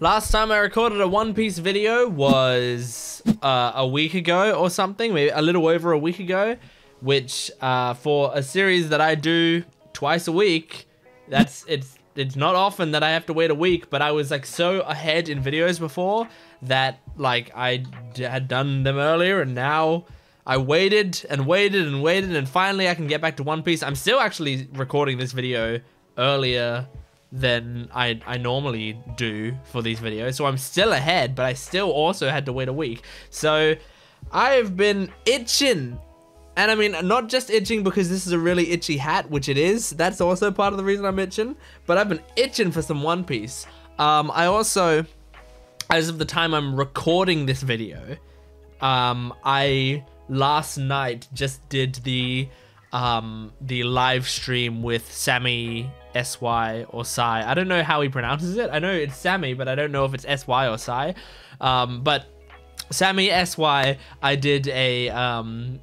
Last time I recorded a One Piece video was a week ago or something, maybe a little over a week ago, which for a series that I do twice a week, it's not often that I have to wait a week, but I was like so ahead in videos before that like I had done them earlier, and now I waited and waited and waited, and finally I can get back to One Piece. I'm still actually recording this video earlier than I normally do for these videos, so I'm still ahead, but I still also had to wait a week. So I've been itching, and I mean not just itching because this is a really itchy hat, which it is, that's also part of the reason I'm itching, but I've been itching for some One Piece. I also, as of the time I'm recording this video, I last night just did the live stream with Sammy SY or Sai. I don't know how he pronounces it. I know it's Sammy, but I don't know if it's SY or Sai. But Sammy SY, I did a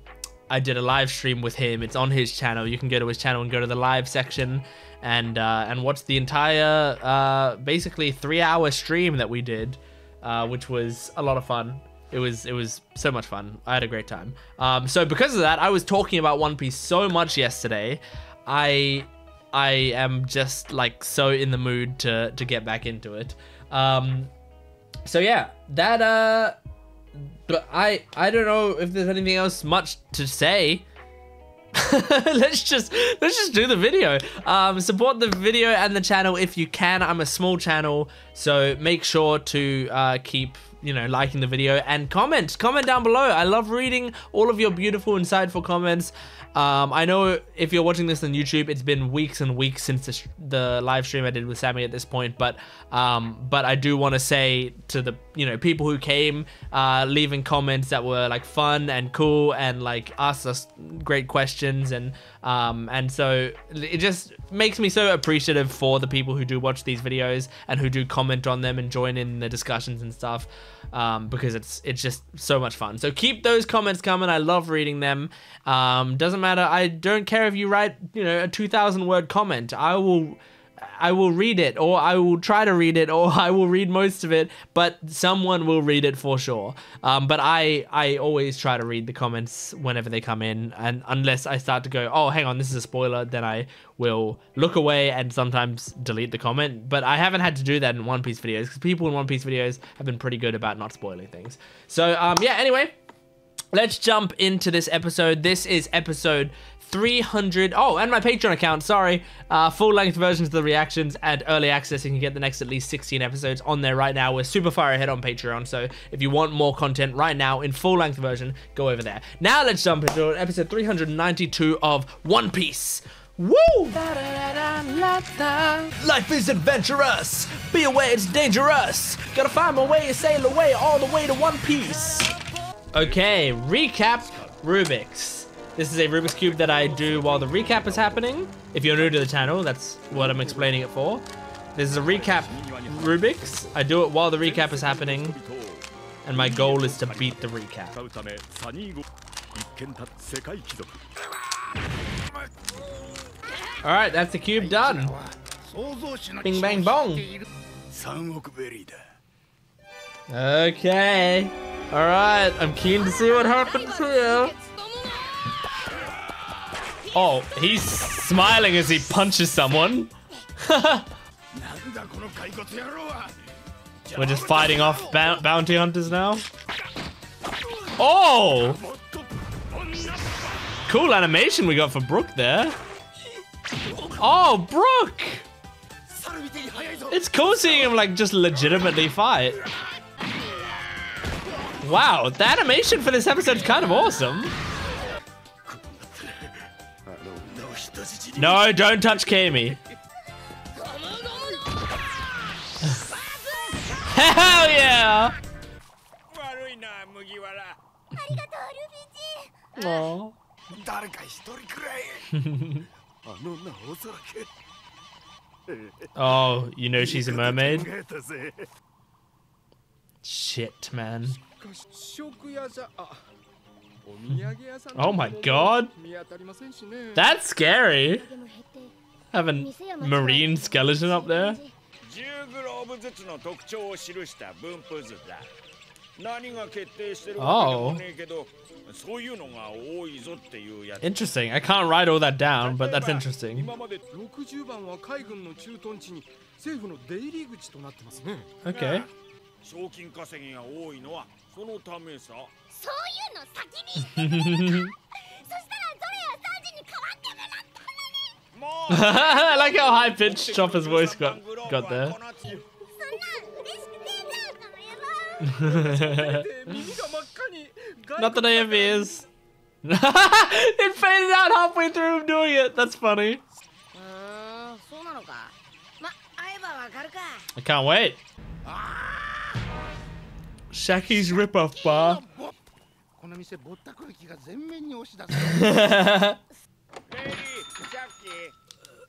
live stream with him. It's on his channel. You can go to his channel and go to the live section and watch the entire basically 3-hour stream that we did, which was a lot of fun. It was so much fun. I had a great time. So because of that, I was talking about One Piece so much yesterday. I am just like so in the mood to get back into it. So yeah, that but I don't know if there's anything else much to say. let's just do the video. Support the video and the channel if you can. I'm a small channel, so make sure to keep, you know, liking the video and comment down below. I love reading all of your beautiful, insightful comments. I know if you're watching this on YouTube, it's been weeks and weeks since the live stream I did with Sammy at this point, but I do want to say to the, you know, people who came, leaving comments that were like fun and cool and like asked us great questions, and so it just makes me so appreciative for the people who do watch these videos and who do comment on them and join in the discussions and stuff, because it's just so much fun. So keep those comments coming. I love reading them. Doesn't matter. I don't care if you write, you know, a 2,000 word comment. I will read it, or I will try to read it, or I will read most of it, but someone will read it for sure. But I always try to read the comments whenever they come in, and unless I start to go, oh, hang on, this is a spoiler, then I will look away and sometimes delete the comment. But I haven't had to do that in One Piece videos, because people in One Piece videos have been pretty good about not spoiling things. So yeah, anyway, let's jump into this episode. This is episode 300. Oh, and my Patreon account, sorry. Full-length versions of the reactions and early access. You can get the next at least 16 episodes on there right now. We're super far ahead on Patreon, so if you want more content right now in full-length version, go over there. Now let's jump into episode 392 of One Piece. Woo! Life is adventurous. Be aware it's dangerous. Gotta find my way and sail away all the way to One Piece. Okay, recap Rubik's. This is a Rubik's Cube that I do while the recap is happening. If you're new to the channel, that's what I'm explaining it for. This is a recap Rubik's. I do it while the recap is happening, and my goal is to beat the recap. Alright, that's the cube done. Bing bang bong. Okay. Alright, I'm keen to see what happens here. Oh, he's smiling as he punches someone. We're just fighting off bounty hunters now. Oh! Cool animation we got for Brook there. Oh, Brook! It's cool seeing him like just legitimately fight. Wow, the animation for this episode is kind of awesome. No, don't touch Kami. Hell yeah! Aww. Oh, you know she's a mermaid? Shit, man. Oh my god. That's scary. Have a marine skeleton up there. Oh. Interesting. I can't write all that down, but that's interesting. Okay. I like how high pitched Chopper's voice got there. Not that I envy is. It faded out halfway through him doing it. That's funny. I can't wait. Shaki's ripoff bar.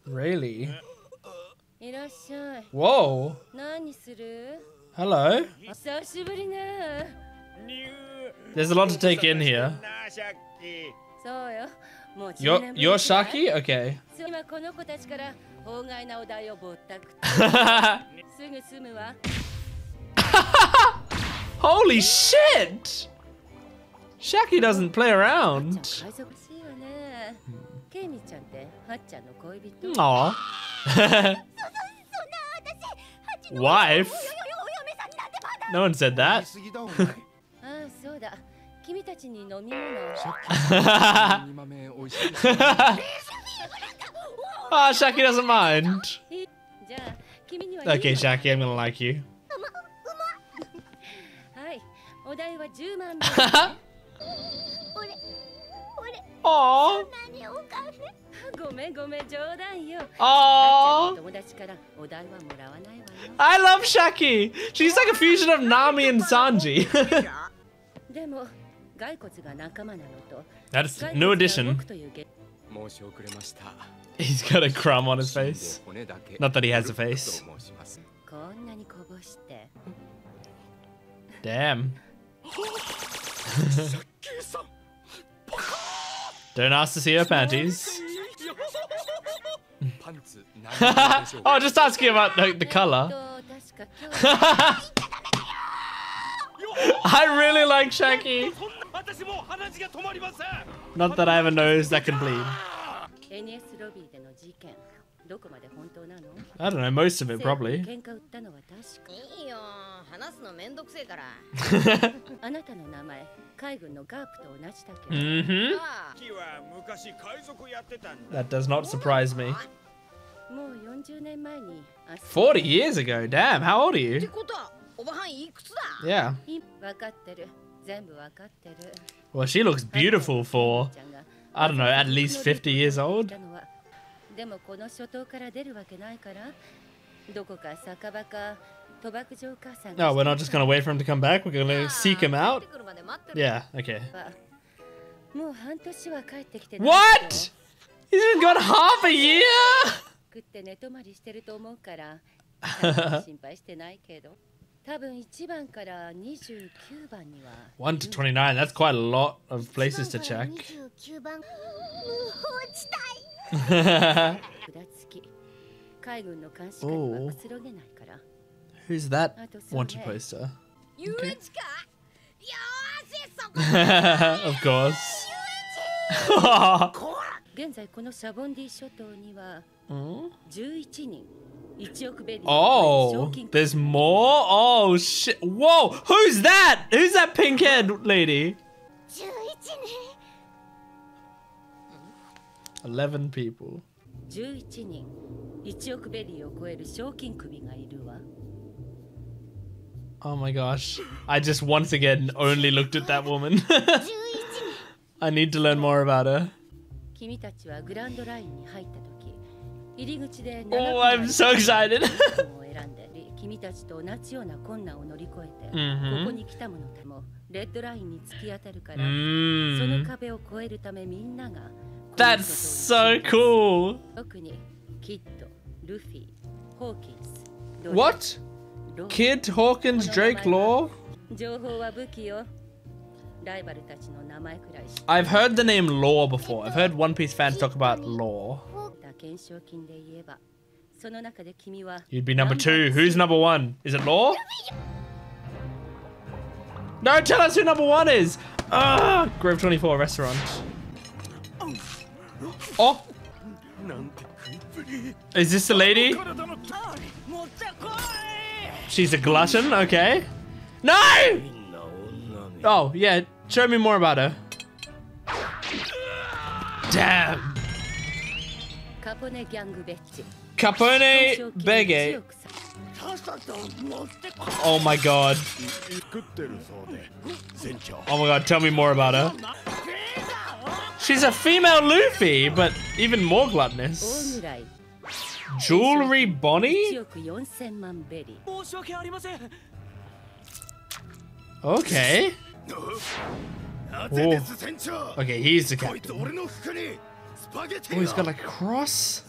Really? Whoa. Hello. There's a lot to take in here. You're Shaki? Okay. Holy shit! Shaki doesn't play around. Aww. Wife? No one said that. Oh, Shaki doesn't mind. Okay, Shaki, I'm gonna like you. Aww. Aww. I love Shaki. She's like a fusion of Nami and Sanji. That's new addition. He's got a crumb on his face. Not that he has a face. Damn. Don't ask to see her panties. Oh, just asking about the color. I really like Shaki. Not that I have a nose that can bleed. I don't know, most of it probably. That does not surprise me. 40 years ago, damn, how old are you? Yeah. Well, she looks beautiful for, I don't know, at least 50 years old. No, we're not just gonna wait for him to come back, we're gonna seek him out? Yeah, okay. What?! He's been gone half a year?! 1 to 29, that's quite a lot of places to check. Oh. Who's that wanted poster? Okay. Of course. Oh, there's more? Oh shit. Whoa, who's that? Who's that pink-haired lady? 11 people. Oh my gosh. I just once again only looked at that woman. I need to learn more about her. Oh, I'm so excited. That's so cool. What? Kid, Hawkins, Drake, Law? I've heard the name Law before. I've heard One Piece fans talk about Law. You'd be number 2. Who's number 1? Is it Law? No, tell us who number 1 is. Grove 24 restaurant. Oh. Is this the lady? She's a glutton, okay. No! Oh, yeah, show me more about her. Damn. Capone Bege. Oh my god. Oh my god, tell me more about her. She's a female Luffy, but even more gluttonous. Jewelry Bonney? Okay. Whoa. Okay, he's the captain. Oh, he's got like a cross.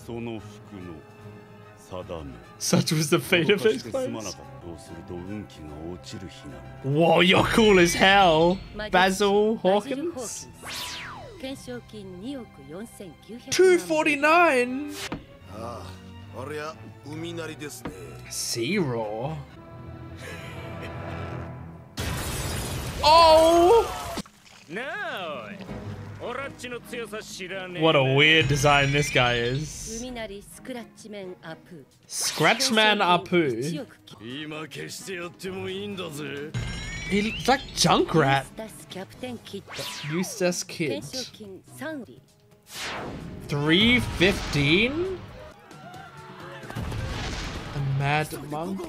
Such was the fate of his clothes. Whoa, you're cool as hell. Basil, Hawkins. 249. Zero. Oh! No. What a weird design this guy is. Scratchman Apu. He's like Junkrat. Eustass Kid. 315? A mad monk.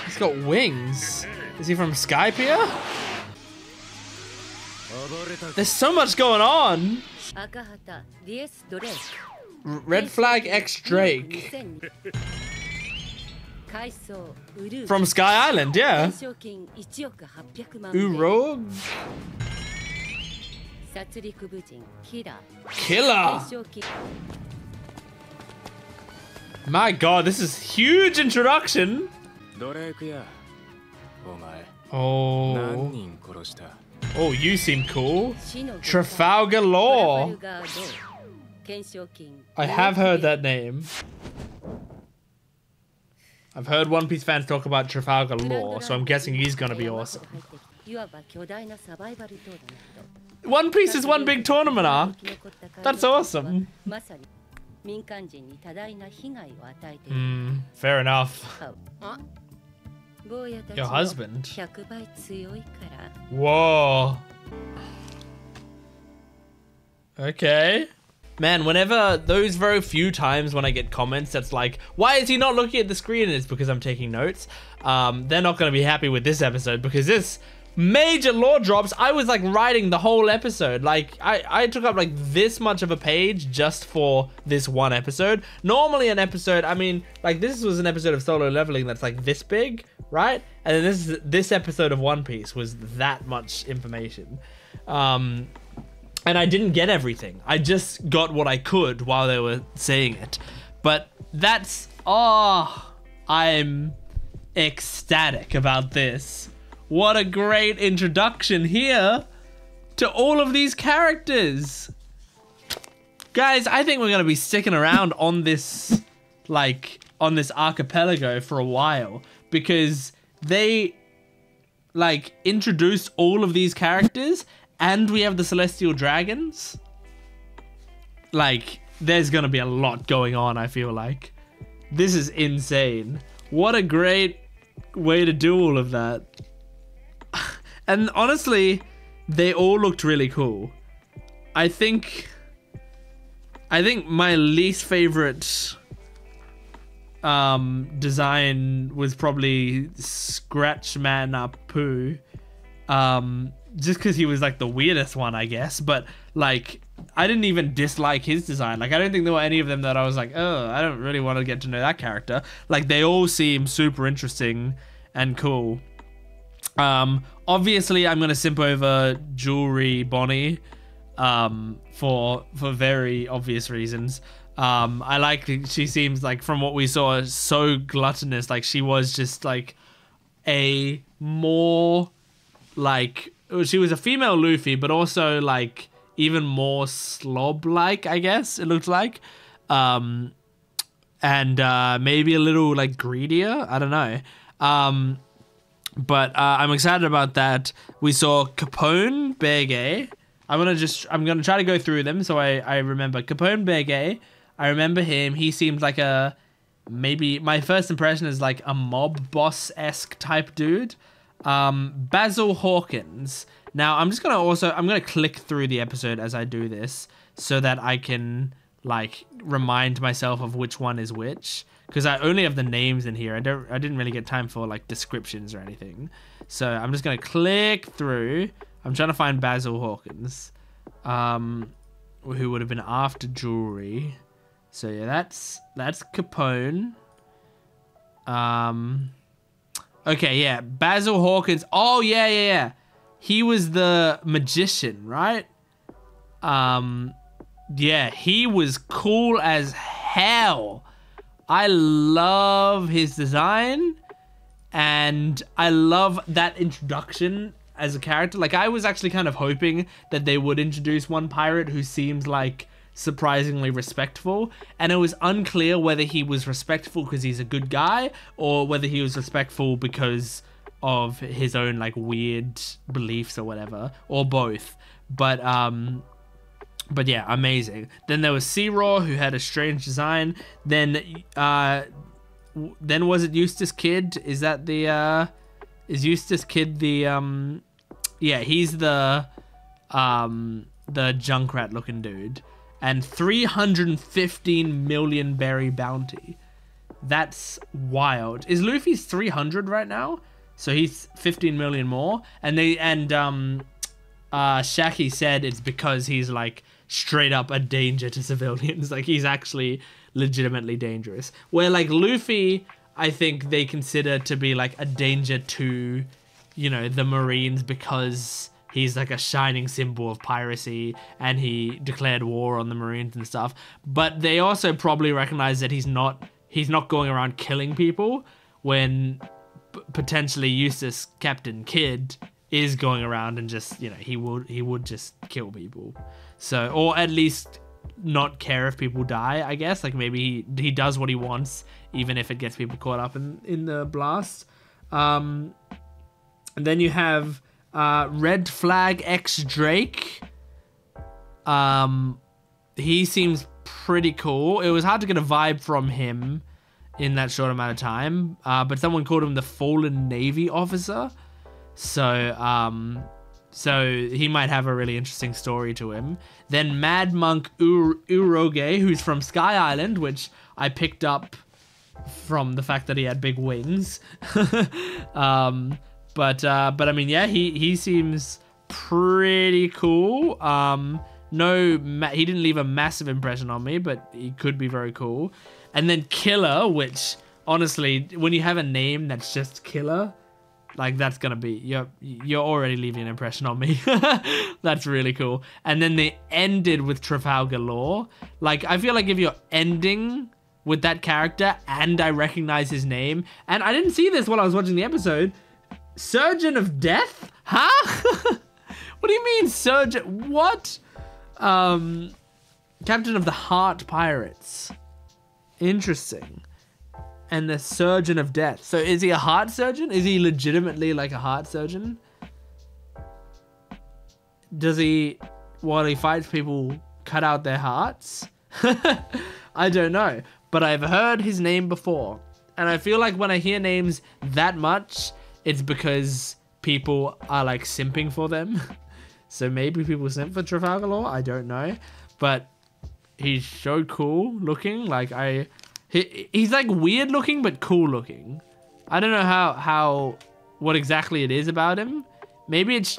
He's got wings. Is he from Skypiea? There's so much going on. Red flag X Drake. From Sky Island, yeah. Urog. Killer. My god, this is huge introduction. Oh. Oh, you seem cool. Trafalgar Law. I have heard that name. I've heard One Piece fans talk about Trafalgar Law, so I'm guessing he's gonna be awesome. One Piece is one big tournament arc. That's awesome. Fair enough. Your husband? Whoa. Okay. Man, whenever those very few times when I get comments that's like, why is he not looking at the screen? And it's because I'm taking notes. They're not going to be happy with this episode because this major lore drops. I was like writing the whole episode. Like I took up like this much of a page just for this one episode. Normally an episode, I mean, like this was an episode of Solo Leveling that's like this big, right? And then this episode of One Piece was that much information. And I didn't get everything. I just got what I could while they were saying it. But that's, I'm ecstatic about this. What a great introduction here to all of these characters. Guys, I think we're going to be sticking around on this, like, on this archipelago for a while. Because they, like, introduced all of these characters and we have the Celestial Dragons. Like, there's going to be a lot going on, I feel like. This is insane. What a great way to do all of that. And honestly, they all looked really cool. I think my least favorite design was probably Scratchman Apu. Just because he was like the weirdest one, I guess. But like, I didn't even dislike his design. Like, I don't think there were any of them that I was like, oh, I don't really want to get to know that character. Like, they all seem super interesting and cool. Obviously, I'm gonna simp over Jewelry Bonney, for very obvious reasons. I like, she seems like, from what we saw, so gluttonous. Like, she was just like a more like, she was a female Luffy, but also like even more slob-like, I guess it looked like. And maybe a little like greedier. I don't know. But I'm excited about that. We saw Capone, Berge. I'm gonna try to go through them so I remember. Capone Berge, I remember him. He seemed like maybe my first impression is like a mob boss-esque type dude. Basil Hawkins. Now I'm gonna click through the episode as I do this so that I can like remind myself of which one is which, because I only have the names in here. I didn't really get time for like descriptions or anything. So I'm just gonna click through. I'm trying to find Basil Hawkins, who would have been after jewelry. So yeah, that's Capone. Okay, yeah, Basil Hawkins. Oh yeah. He was the magician, right? Yeah, he was cool as hell. I love his design, and I love that introduction as a character. Like, I was actually kind of hoping that they would introduce one pirate who seems like surprisingly respectful, and it was unclear whether he was respectful because he's a good guy or whether he was respectful because of his own like weird beliefs or whatever, or both. But yeah, amazing. Then there was Zero, who had a strange design. Then was it Eustass Kid? Is that the is Eustass Kid the yeah, he's the Junkrat looking dude. And 315 million berry bounty. That's wild. Is Luffy's 300 right now? So he's 15 million more. And Shaki said it's because he's like straight up a danger to civilians. Like, he's actually legitimately dangerous. Where like Luffy, I think they consider to be like a danger to, you know, the Marines because he's like a shining symbol of piracy and he declared war on the Marines and stuff. But they also probably recognize that he's not going around killing people, when potentially Eustass Captain Kidd is going around and just, you know, he would just kill people. So, or at least not care if people die, I guess. Like, maybe he does what he wants, even if it gets people caught up in the blast. And then you have Red Flag X Drake. He seems pretty cool. It was hard to get a vibe from him in that short amount of time, but someone called him the Fallen Navy Officer. So he might have a really interesting story to him. Then Mad Monk Uroge, who's from Sky Island, which I picked up from the fact that he had big wings. But I mean, yeah, he seems pretty cool. He didn't leave a massive impression on me, but he could be very cool. And then Killer, which honestly, when you have a name that's just Killer, like, that's gonna be, you're already leaving an impression on me. That's really cool. And then they ended with Trafalgar Law. Like, I feel like if you're ending with that character and I recognize his name, and I didn't see this while I was watching the episode, Surgeon of Death? Huh? What do you mean, Surgeon? What? Captain of the Heart Pirates. Interesting. And the Surgeon of Death. So is he a heart surgeon? Is he legitimately like a heart surgeon? Does he, while he fights people, cut out their hearts? I don't know. But I've heard his name before. And I feel like when I hear names that much, it's because people are like simping for them. So maybe people simp for Trafalgar Law. I don't know. But he's so cool looking. Like, he's like weird looking, but cool looking. I don't know what exactly it is about him. Maybe it's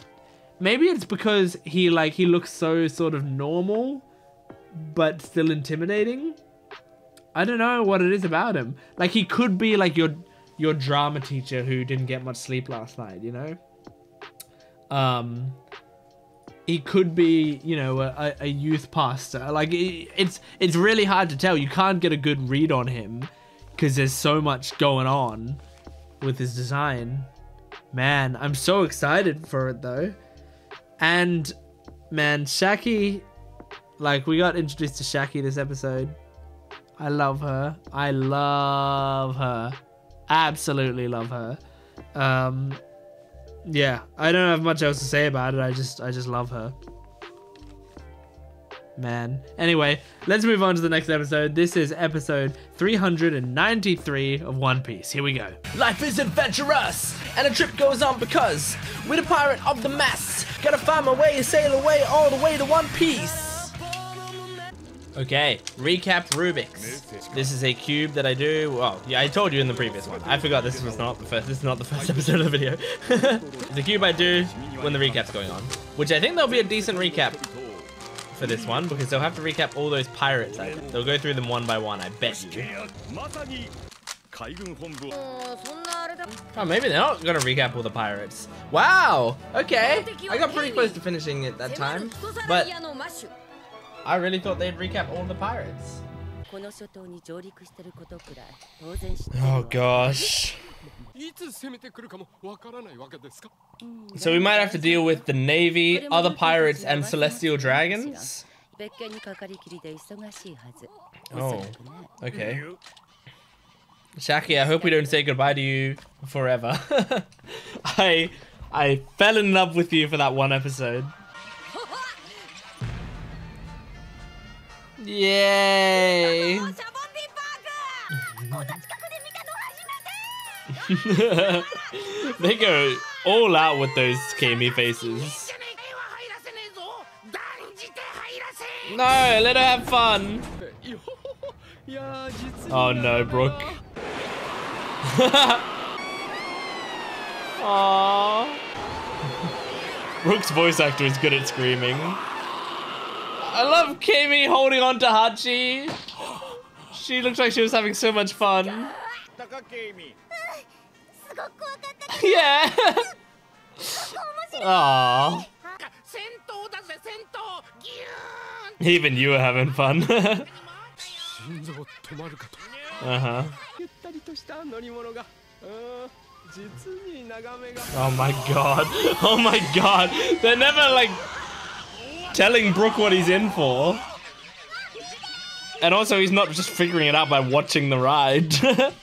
because he looks so sort of normal, but still intimidating. I don't know what it is about him. Like, he could be like your drama teacher who didn't get much sleep last night, you know? He could be, you know, a youth pastor. Like, it's really hard to tell. You can't get a good read on him because there's so much going on with his design. Man, I'm so excited for it though. And man, Shaki, like, we got introduced to Shaki this episode. I love her. I love her. Absolutely love her. Yeah, I don't have much else to say about it. I just love her. Man. Anyway, let's move on to the next episode. This is episode 393 of One Piece. Here we go. Life is adventurous, and a trip goes on because we're the pirate of the mess. Gotta find my way and sail away all the way to One Piece. Okay, recap Rubik's. This is a cube that I do. Well, yeah, I told you in the previous one. I forgot this was not the first. This is not the first episode of the video. It's a cube I do when the recap's going on, which I think there'll be a decent recap for this one because they'll have to recap all those pirates. They'll go through them one by one. I bet you. Oh, maybe they're not gonna recap all the pirates. Wow. Okay. I got pretty close to finishing it that time, but I really thought they'd recap all the pirates. Oh gosh. So we might have to deal with the Navy, other pirates, and celestial dragons? Oh, okay. Shaki, I hope we don't say goodbye to you forever. I fell in love with you for that one episode. Yay! They go all out with those Kami faces. No, let her have fun. Oh no, Brooke. Aww. Brooke's voice actor is good at screaming. I love Kami holding on to Hachi. She looks like she was having so much fun. Yeah. Aww. Even you were having fun. Uh-huh. Oh my god. Oh my god. They're never like telling Brooke what he's in for. And also he's not just figuring it out by watching the ride. This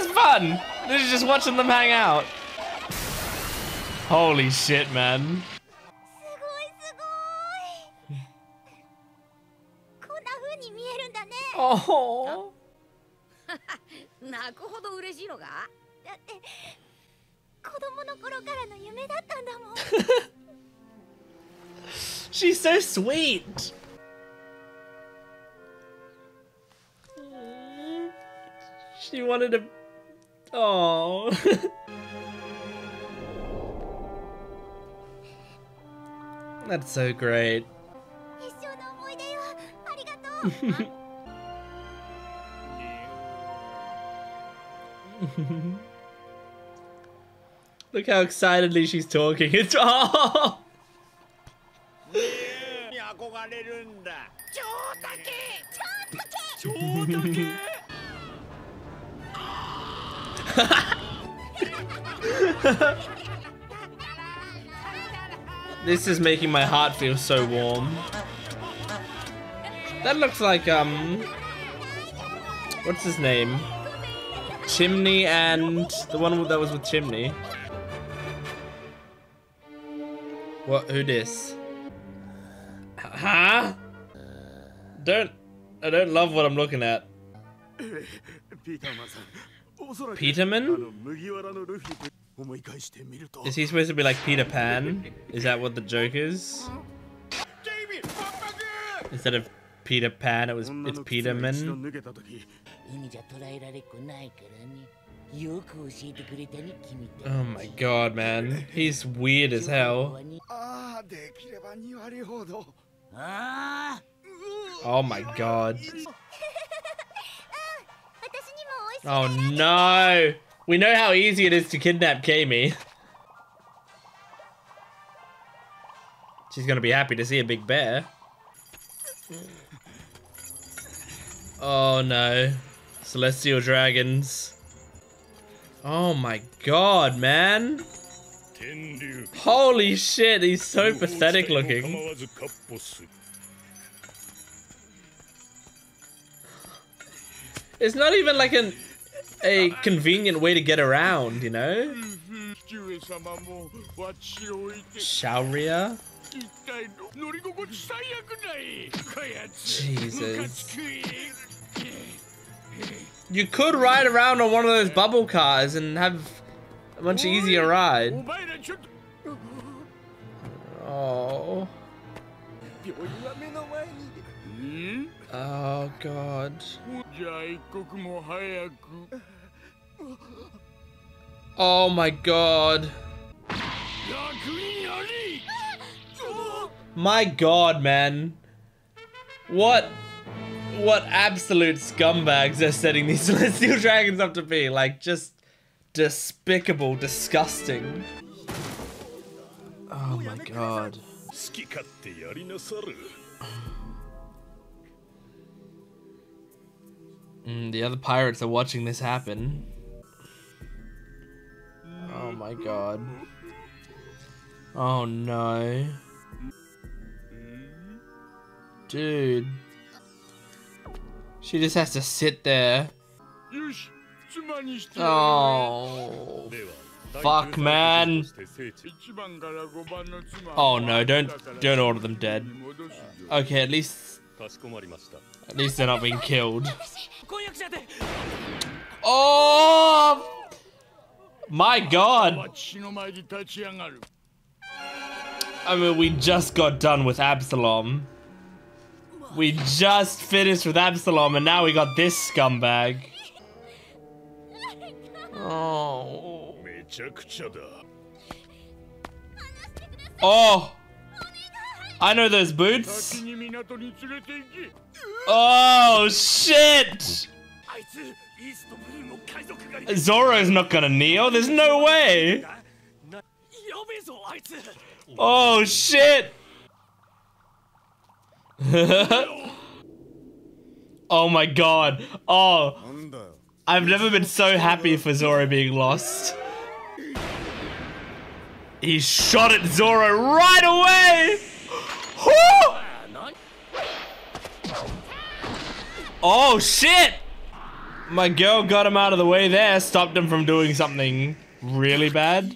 is fun. This is just watching them hang out. Holy shit, man. Oh. She's so sweet. She wanted to. Oh. That's so great. Look how excitedly she's talking. It's oh. This is making my heart feel so warm. That looks like what's his name? Chimney and the one that was with Chimney. What? Who this? Huh? I don't love what I'm looking at. Peterman? Is he supposed to be like Peter Pan? Is that what the joke is? Instead of Peter Pan, it's Peterman. Oh my god, man. He's weird as hell. Oh my god. Oh no! We know how easy it is to kidnap Kami. She's gonna be happy to see a big bear. Oh no. Celestial dragons. Oh my god, man. Holy shit, he's so pathetic looking. It's not even like a convenient way to get around, you know? Sharia? Jesus. You could ride around on one of those bubble cars and have a much easier ride. Oh. Oh god. Oh my god. My god, man. What absolute scumbags they're setting these celestial dragons up to be. Like, just despicable, disgusting. Oh my god. The other pirates are watching this happen. Oh my god. Oh no. Dude. She just has to sit there. Oh. Fuck, man. Oh no, don't order them dead. Okay, at least they're not being killed. Oh my god. I mean, we just got done with Absalom. We just finished with Absalom and now we got this scumbag. Oh. Oh. I know those boots. Oh shit. Zoro's not gonna kneel. There's no way. Oh shit. Oh my god. Oh. I've never been so happy for Zoro being lost. He shot at Zoro right away. Oh shit. My girl got him out of the way there, stopped him from doing something really bad.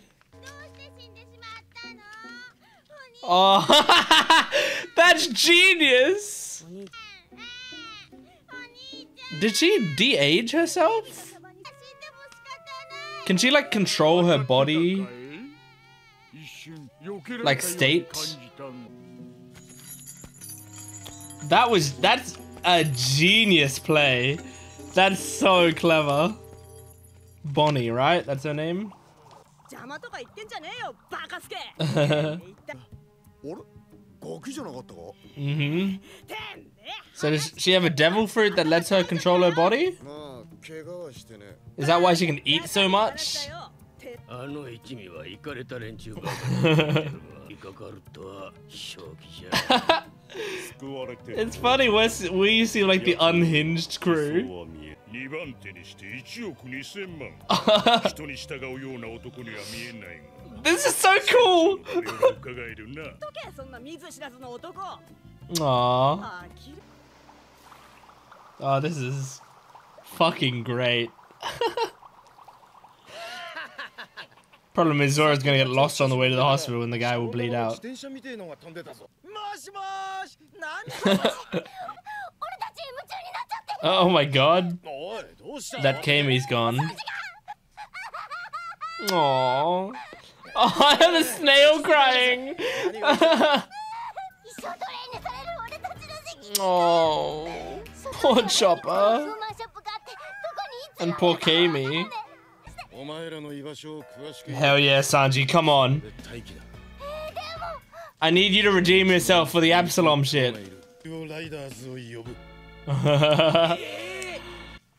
Oh, that's genius. Did she de-age herself? Can she like control her body? Like state? That's a genius play. That's so clever. Bonney, right? That's her name? Mm-hmm. So does she have a devil fruit that lets her control her body? Is that why she can eat so much? It's funny, we seem like the unhinged crew. This is so cool! Aww. Oh, this is fucking great. Problem is Zoro's gonna get lost on the way to the hospital and the guy will bleed out. Oh my god. That Kamei's gone. Aww. Oh, I have a snail crying. Oh, poor Chopper. And poor Kamei. Hell yeah, Sanji, come on. I need you to redeem yourself for the Absalom shit.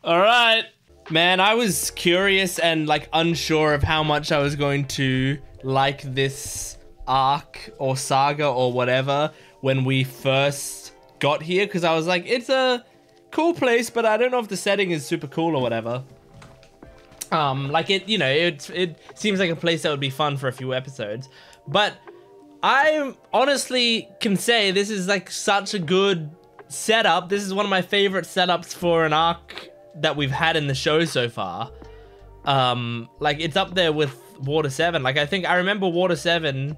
Alright. Man, I was curious and like unsure of how much I was going to like this arc or saga or whatever when we first got here, because I was like, it's a cool place, but I don't know if the setting is super cool or whatever. Like it seems like a place that would be fun for a few episodes. But I honestly can say this is like such a good setup. This is one of my favorite setups for an arc that we've had in the show so far. Like it's up there with Water 7. Like I remember Water 7,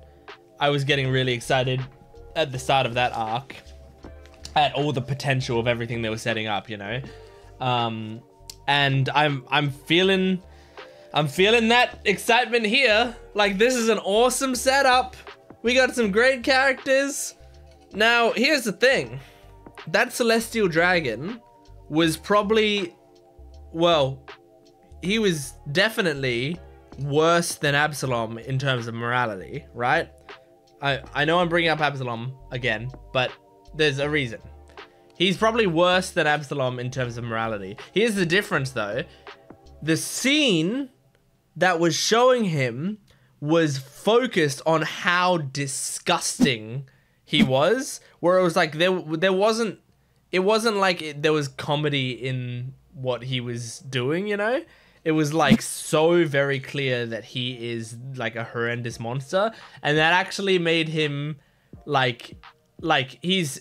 I was getting really excited at the start of that arc at all the potential of everything they were setting up, you know. And I'm feeling that excitement here. Like this is an awesome setup. We got some great characters. Now, here's the thing. That Celestial Dragon was probably, well, he was definitely worse than Absalom in terms of morality, right? I know I'm bringing up Absalom again, but there's a reason. He's probably worse than Absalom in terms of morality. Here's the difference though. The scene that was showing him was focused on how disgusting he was, where it was like there wasn't like there was comedy in what he was doing, you know? It was like so very clear that he is like a horrendous monster, and that actually made him like he's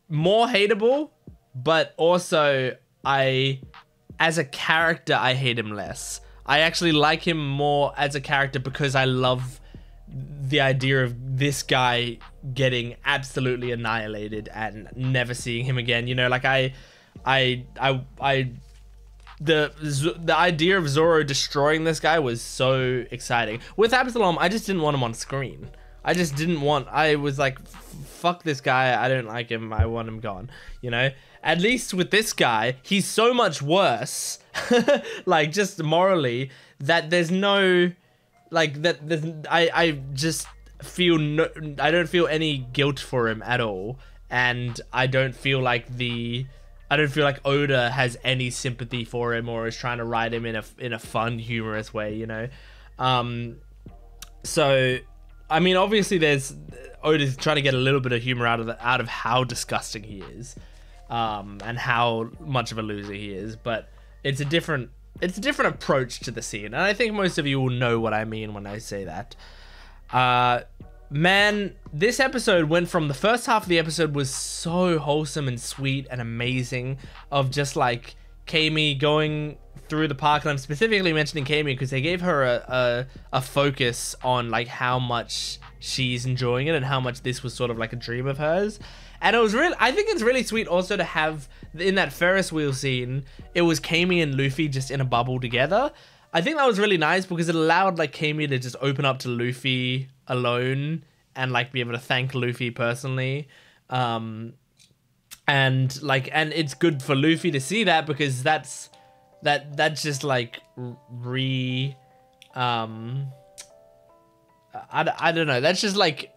more hateable, but also as a character, I hate him less. I actually like him more as a character because I love the idea of this guy getting absolutely annihilated and never seeing him again. You know, like the idea of Zoro destroying this guy was so exciting. With Absalom, I just didn't want him on screen. I was like, fuck this guy. I don't like him. I want him gone. You know? At least with this guy, he's so much worse, like just morally, that there's no, like that. I just feel no. I don't feel any guilt for him at all, and I don't feel like Oda has any sympathy for him or is trying to write him in a fun, humorous way. You know, so. I mean, obviously, Oda's trying to get a little bit of humor out of how disgusting he is, and how much of a loser he is. But it's a different approach to the scene, and I think most of you will know what I mean when I say that. Man, this episode went from the first half of the episode was so wholesome and sweet and amazing, of just like Kami going through the park, and I'm specifically mentioning Kami because they gave her a focus on like how much she's enjoying it and how much this was sort of like a dream of hers. And it was really, I think it's really sweet also to have in that Ferris wheel scene, it was Kami and Luffy just in a bubble together. I think that was really nice because it allowed like Kami to just open up to Luffy alone and like be able to thank Luffy personally. And it's good for Luffy to see that because that's just like I don't know, that's just like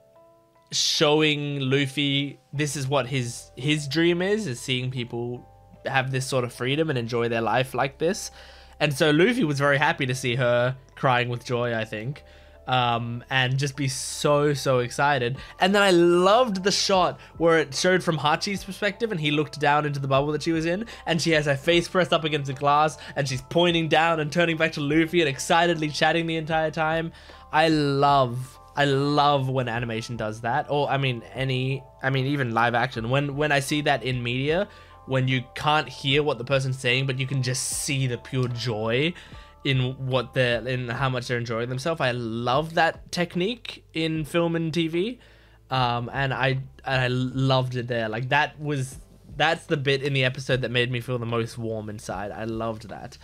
showing Luffy this is what his dream is seeing people have this sort of freedom and enjoy their life like this. And so Luffy was very happy to see her crying with joy, I think. And just be so excited. And then I loved the shot where it showed from Hachi's perspective and he looked down into the bubble that she was in, and she has her face pressed up against the glass and she's pointing down and turning back to Luffy and excitedly chatting the entire time. I love when animation does that, or even live action, when I see that in media, when you can't hear what the person's saying but you can just see the pure joy in how much they're enjoying themselves. I love that technique in film and TV, and I loved it there. Like that's the bit in the episode that made me feel the most warm inside. I loved that.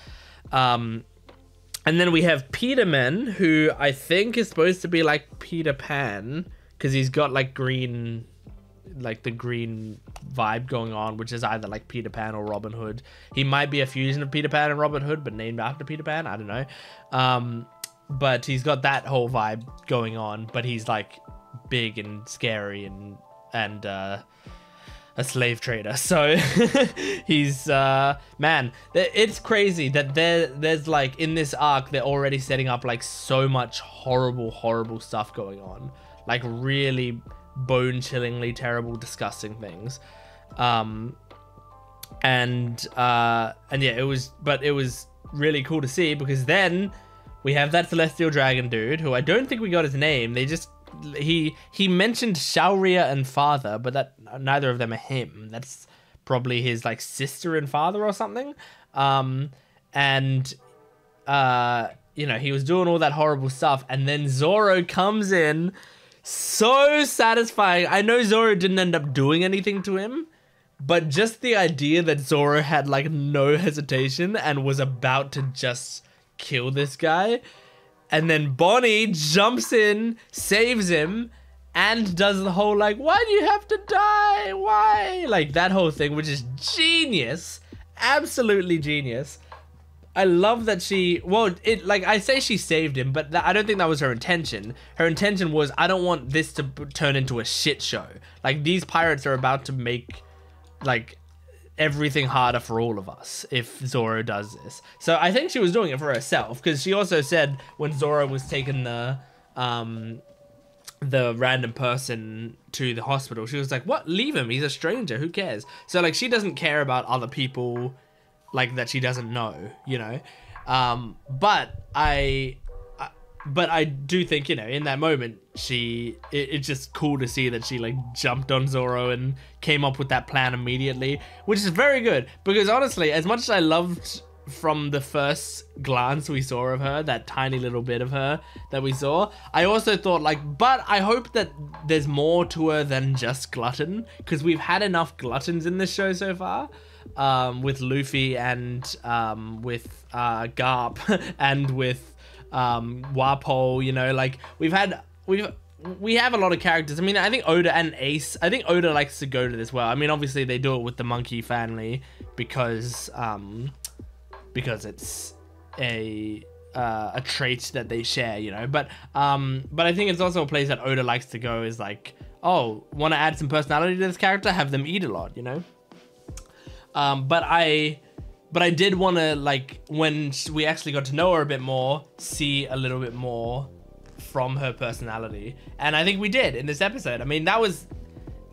And then we have Peterman, who I think is supposed to be like Peter Pan because he's got like green, like the green vibe going on, which is either like Peter Pan or Robin Hood. He might be a fusion of Peter Pan and Robin Hood, but named after Peter Pan. I don't know. But he's got that whole vibe going on, but he's like big and scary and a slave trader. So he's man, it's crazy that there's like in this arc they're already setting up like so much horrible stuff going on, like really bone-chillingly terrible, disgusting things. And yeah, it was really cool to see, because then we have that celestial dragon dude, who I don't think we got his name. They just, he mentioned Shaoria and father, but that neither of them are him. That's probably his like sister and father or something. You know, he was doing all that horrible stuff, and then Zoro comes in, so satisfying. I know Zoro didn't end up doing anything to him, but just the idea that Zoro had like no hesitation and was about to just kill this guy, and then Bonney jumps in, saves him, and does the whole like, why do you have to die? Why? Like that whole thing, which is genius. Absolutely genius. I love that she, well, like I say she saved him, but I don't think that was her intention. Her intention was, I don't want this to turn into a shit show. Like these pirates are about to make like everything harder for all of us if Zoro does this. So I think she was doing it for herself, because she also said when Zoro was taking the random person to the hospital, she was like, what, leave him, he's a stranger, who cares? So like she doesn't care about other people like that she doesn't know, you know. But I do think, you know, in that moment it's just cool to see that she like jumped on Zoro and came up with that plan immediately, which is very good, because honestly, as much as I loved from the first glance we saw of her, that tiny little bit of her that we saw, I also thought like, but I hope that there's more to her than just glutton, because we've had enough gluttons in this show so far, with Luffy and with Garp and with Walpole, you know, like we have a lot of characters. I mean, I think Oda and Ace, I think Oda likes to go to this well. I mean, obviously they do it with the monkey family because it's a trait that they share, you know. But I think it's also a place that Oda likes to go, is like, oh, want to add some personality to this character, have them eat a lot, you know. But I did want to, like, when we actually got to know her a bit more, see a little bit more from her personality, and I think we did in this episode. I mean, that was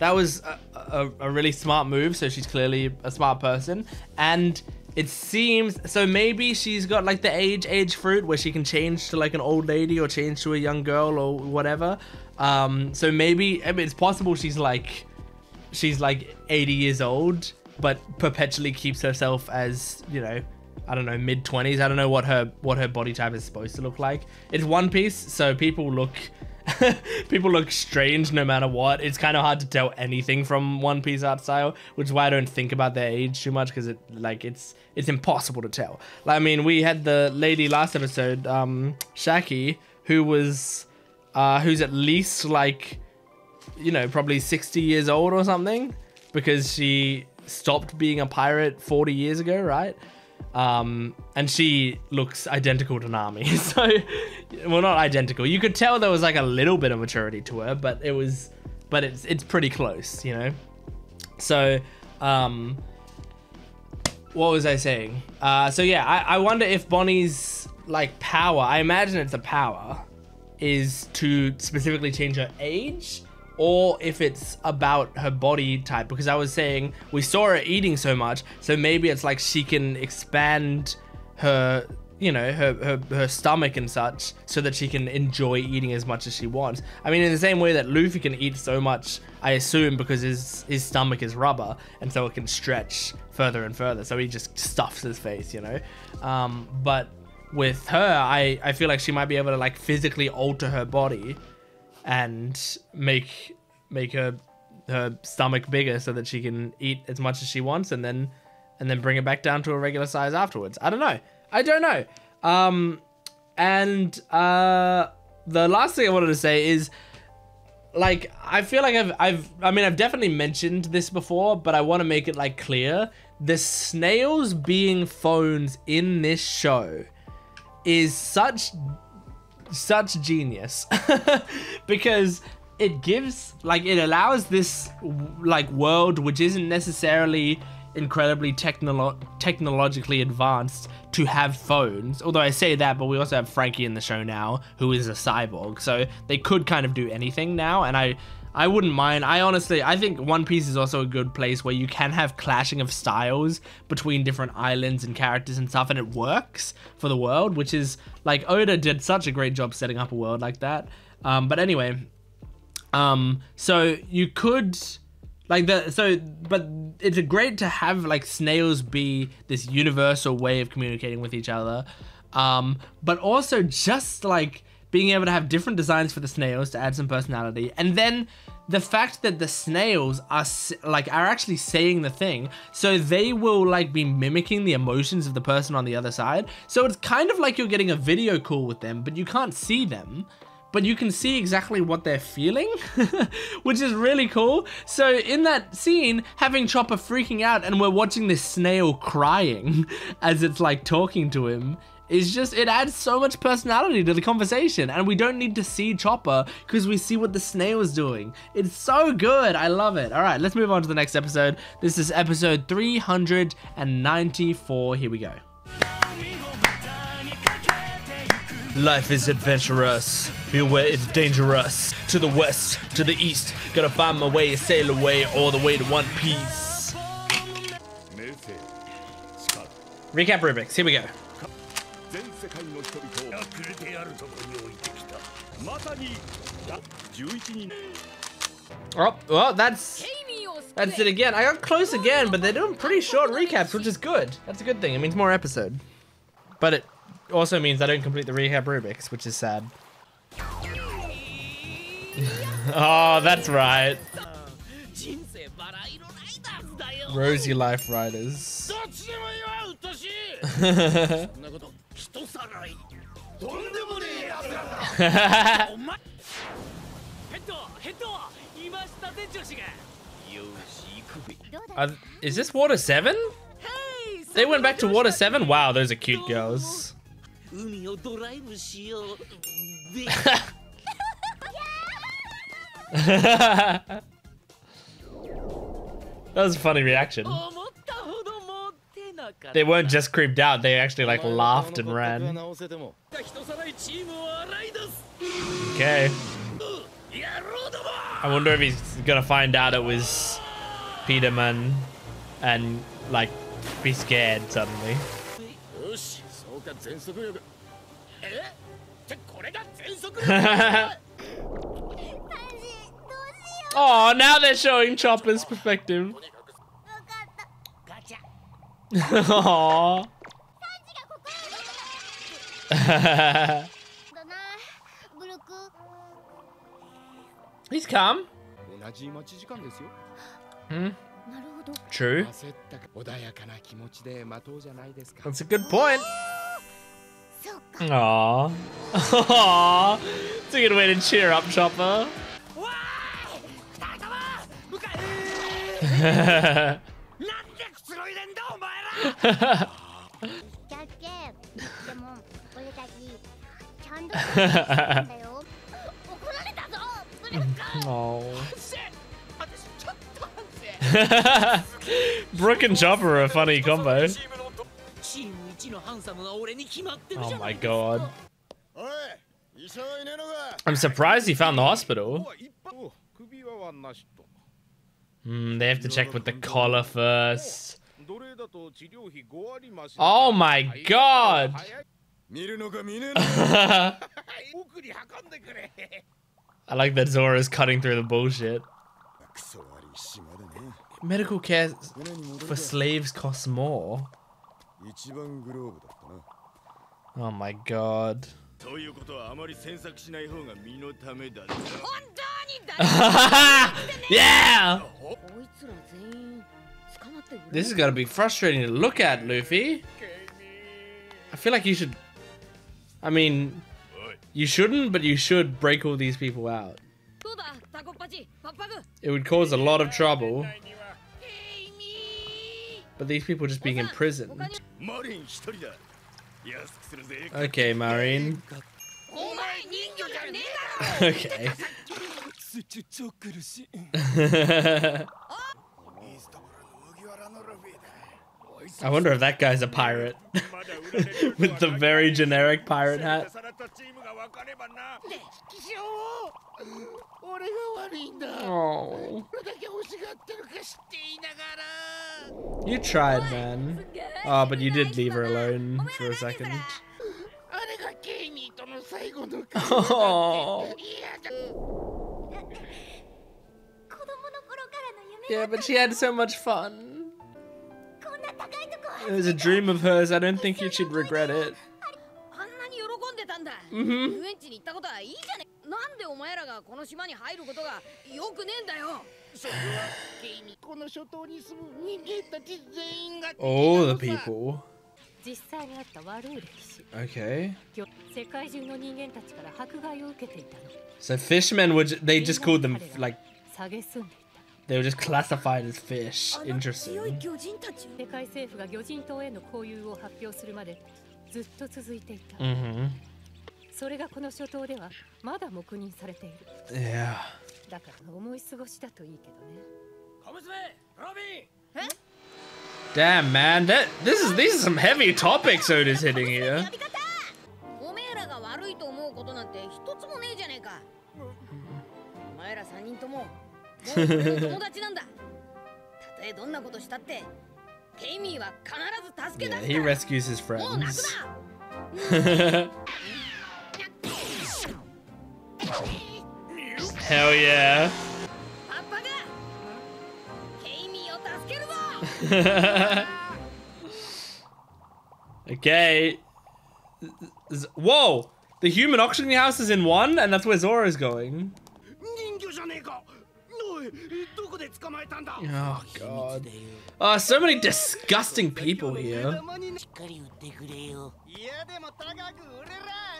a really smart move. So she's clearly a smart person, and it seems, so maybe she's got like the age fruit where she can change to like an old lady or change to a young girl or whatever. So maybe, I mean, it's possible she's like 80 years old, but perpetually keeps herself as, you know, I don't know, mid-20s. I don't know what her body type is supposed to look like. It's One Piece, so people look strange no matter what. It's kind of hard to tell anything from One Piece art style, which is why I don't think about their age too much, because it's impossible to tell. Like, I mean, we had the lady last episode, Shaki, who's at least like, you know, probably 60 years old or something, because she stopped being a pirate 40 years ago, right? And she looks identical to Nami. So, well, not identical. You could tell there was like a little bit of maturity to her, but it's pretty close, you know? So, what was I saying? So yeah, I wonder if Bonnie's like power, I imagine it's a power, is to specifically change her age, or if it's about her body type, because I was saying we saw her eating so much, so maybe it's like she can expand her, you know, her stomach and such, so that she can enjoy eating as much as she wants. I mean, in the same way that Luffy can eat so much, I assume, because his stomach is rubber, and so it can stretch further and further, so he just stuffs his face, you know. But with her, I feel like she might be able to like physically alter her body and make her stomach bigger so that she can eat as much as she wants, and then bring it back down to a regular size afterwards. I don't know. The last thing I wanted to say is, like, I feel like I've definitely mentioned this before, but I want to make it like clear. The snails being phones in this show is such genius because it gives, like, it allows this like world which isn't necessarily incredibly technologically advanced to have phones. Although I say that, but we also have Franky in the show now, who is a cyborg, so they could kind of do anything now, and I I wouldn't mind. I think One Piece is also a good place where you can have clashing of styles between different islands and characters and stuff, and it works for the world, which is like Oda did such a great job setting up a world like that. But anyway, so you could but it's great to have like snails be this universal way of communicating with each other. But also just like being able to have different designs for the snails to add some personality, and then the fact that the snails are actually saying the thing, so they will like be mimicking the emotions of the person on the other side. So it's kind of like you're getting a video call with them, but you can't see them, but you can see exactly what they're feeling, which is really cool. So in that scene, having Chopper freaking out and we're watching this snail crying as it's like talking to him, is just, it adds so much personality to the conversation, and we don't need to see Chopper because we see what the snail is doing. It's so good. I love it. All right, let's move on to the next episode. This is episode 394. Here we go. Life is adventurous. Beware, it's dangerous. To the west, to the east. Gotta find my way, sail away, all the way to One Piece. Recap rubrics. Here we go. Oh, well, that's it again. I got close again, but they're doing pretty short recaps, which is good. That's a good thing. It means more episode. But it also means I don't complete the recap rubrics, which is sad. Oh, that's right. Rosy Life Riders. Is this Water 7? They went back to Water 7? Wow, those are cute girls. That was a funny reaction. They weren't just creeped out, they actually like laughed and ran. Okay. I wonder if he's gonna find out it was Peterman and like be scared suddenly. Oh, now they're showing Chopper's perspective. Aww. He's calm. Hmm. True. That's a good point. Aww. Aww. It's a good way to cheer up Chopper. Oh. Brooke and Chopper are a funny combo. Oh my god. I'm surprised he found the hospital. They have to check with the collar first. Oh my god! I like that Zoro's cutting through the bullshit. Medical care for slaves costs more. Oh my god. Yeah! This is gonna be frustrating to look at, Luffy. I feel like you should... I mean, you shouldn't, but you should break all these people out. It would cause a lot of trouble. But these people just being imprisoned. Okay, Marine. Okay. I wonder if that guy's a pirate. With the very generic pirate hat. Oh. You tried, man. Oh, but you did leave her alone for a second. Oh. Yeah, but she had so much fun. It was a dream of hers. I don't think you should regret it. Mm-hmm. All the people. Okay. So fishmen would, they just called them like, they were just classified as fish. Interesting. Mm-hmm. Yeah. Damn, man, these are some heavy topics Oda's hitting here. Yeah, he rescues his friends. Hell yeah. Okay. Whoa! The human auctioning house is in one, and that's where Zoro's going. Oh god. Oh, so many disgusting people here.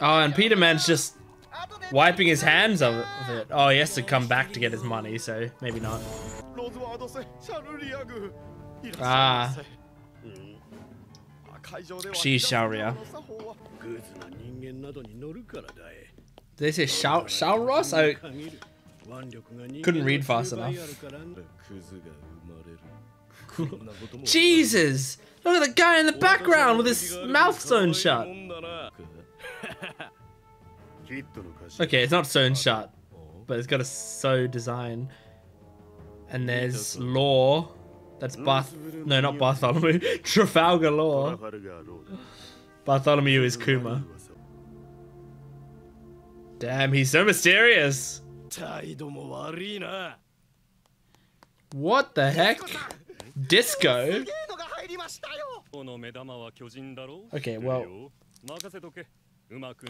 Oh, and Peter Man's just wiping his hands of it. Oh, he has to come back to get his money, so maybe not. Ah. She's Sharia. Did they say Shalros? I couldn't read fast enough. Jesus! Look at the guy in the background with his mouth sewn shut. Okay, it's not sewn shut, but it's got a sew design. And there's Law. That's no, not Bartholomew. Trafalgar Law. Bartholomew is Kuma. Damn, he's so mysterious. What the heck? Disco? Okay, well,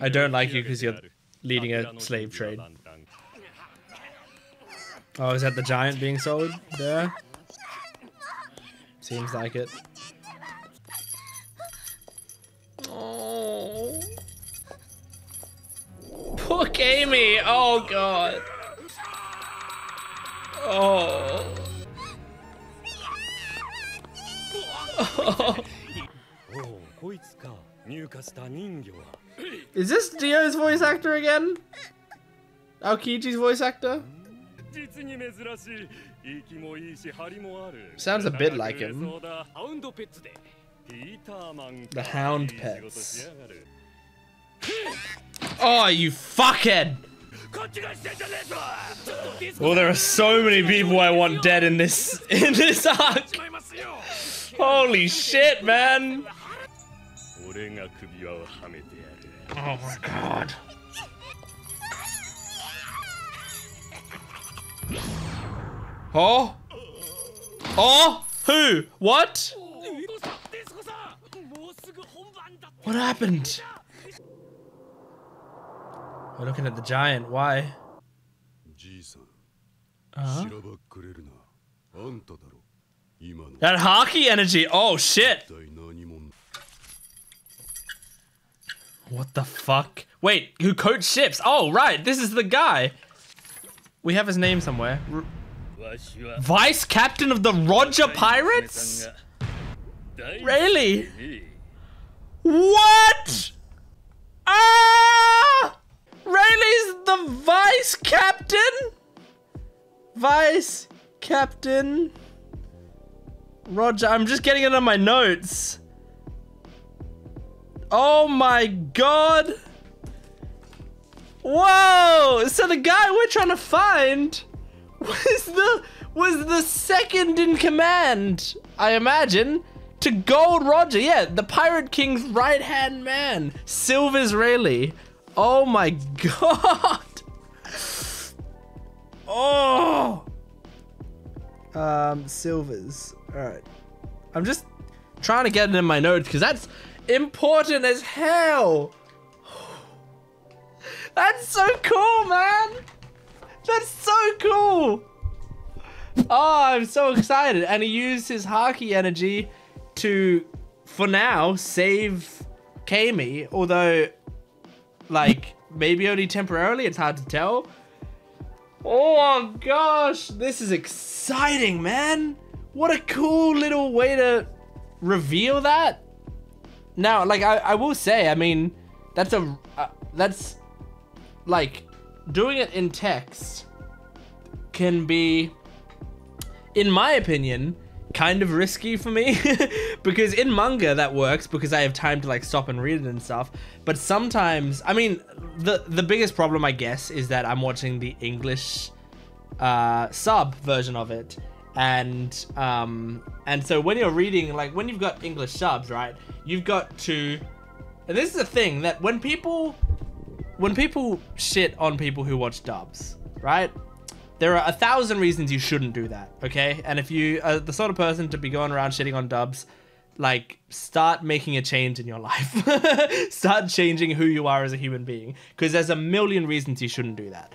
I don't like you because you're leading a slave trade. Oh, is that the giant being sold there? Seems like it. Oh. Poor Amy! Oh god. Oh. Oh. Is this Dio's voice actor again? Aokiji's voice actor? Sounds a bit like him. The hound pets. Oh, you fuckhead! Well, there are so many people I want dead in this arc. Holy shit, man! Oh my god. Oh? Oh? Who? What? What happened? We're looking at the giant. Why? That hockey energy. Oh shit. What the fuck? Wait, who coached ships? Oh, right. This is the guy. We have his name somewhere. Vice Captain of the Roger Pirates? Really? What? Ah! Rayleigh's the Vice Captain? Vice Captain Roger, I'm just getting it on my notes. Oh my god. Whoa! So the guy we're trying to find was the second in command, I imagine, to Gold Roger. Yeah, the Pirate King's right-hand man, Silver's Rayleigh. Oh my god. Oh. Silvers. All right. I'm just trying to get it in my notes because that's important as hell. That's so cool, man. That's so cool. Oh, I'm so excited. And he used his Haki energy to, for now, save Kami. Although, like, maybe only temporarily. It's hard to tell. Oh my gosh. This is exciting, man. What a cool little way to reveal that. Now, like, I will say, I mean, that's like, doing it in text can be, in my opinion, kind of risky for me. Because in manga that works because I have time to like stop and read it and stuff. But sometimes, I mean, the biggest problem, I guess, is that I'm watching the English sub version of it. And so when you're reading, like when you've got English subs, right, you've got to, and this is the thing that when people shit on people who watch dubs, right? There are 1,000 reasons you shouldn't do that, okay? And if you are the sort of person to be going around shitting on dubs, like, start making a change in your life. Start changing who you are as a human being. Because there's a million reasons you shouldn't do that.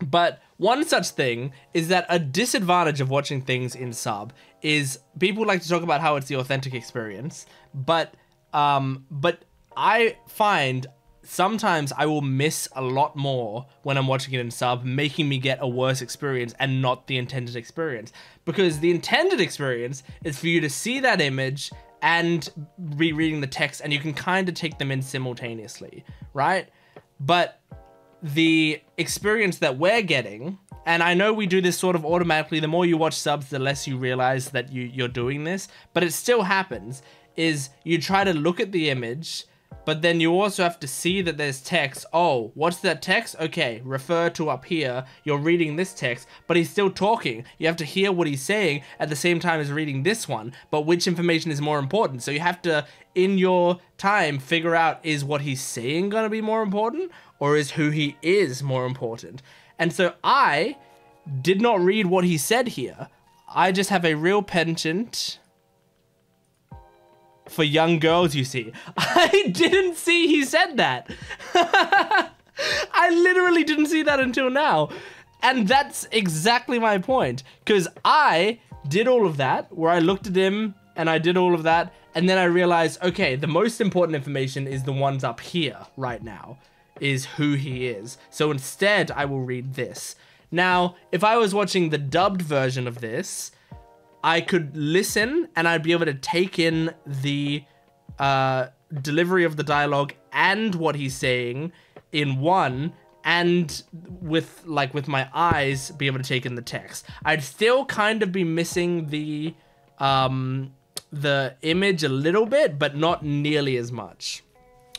But one such thing is that a disadvantage of watching things in sub is people like to talk about how it's the authentic experience. But I find sometimes I will miss a lot more when I'm watching it in sub, making me get a worse experience and not the intended experience. Because the intended experience is for you to see that image and be reading the text, and you can kind of take them in simultaneously, right? But the experience that we're getting, and I know we do this sort of automatically, the more you watch subs, the less you realize that you're doing this, but it still happens, is you try to look at the image, but then you also have to see that there's text. Oh, what's that text? Okay, refer to up here. You're reading this text, but he's still talking. You have to hear what he's saying at the same time as reading this one, but which information is more important? So you have to, in your time, figure out, is what he's saying gonna be more important, or is who he is more important? And so I did not read what he said here. I just have a real penchant for young girls, you see. I didn't see he said that. I literally didn't see that until now. And that's exactly my point. Because I did all of that, where I looked at him and I did all of that, and then I realized, okay, the most important information is the ones up here right now, is who he is. So instead, I will read this. Now, if I was watching the dubbed version of this, I could listen and I'd be able to take in the delivery of the dialogue and what he's saying in one, and with my eyes be able to take in the text. I'd still kind of be missing the image a little bit, but not nearly as much,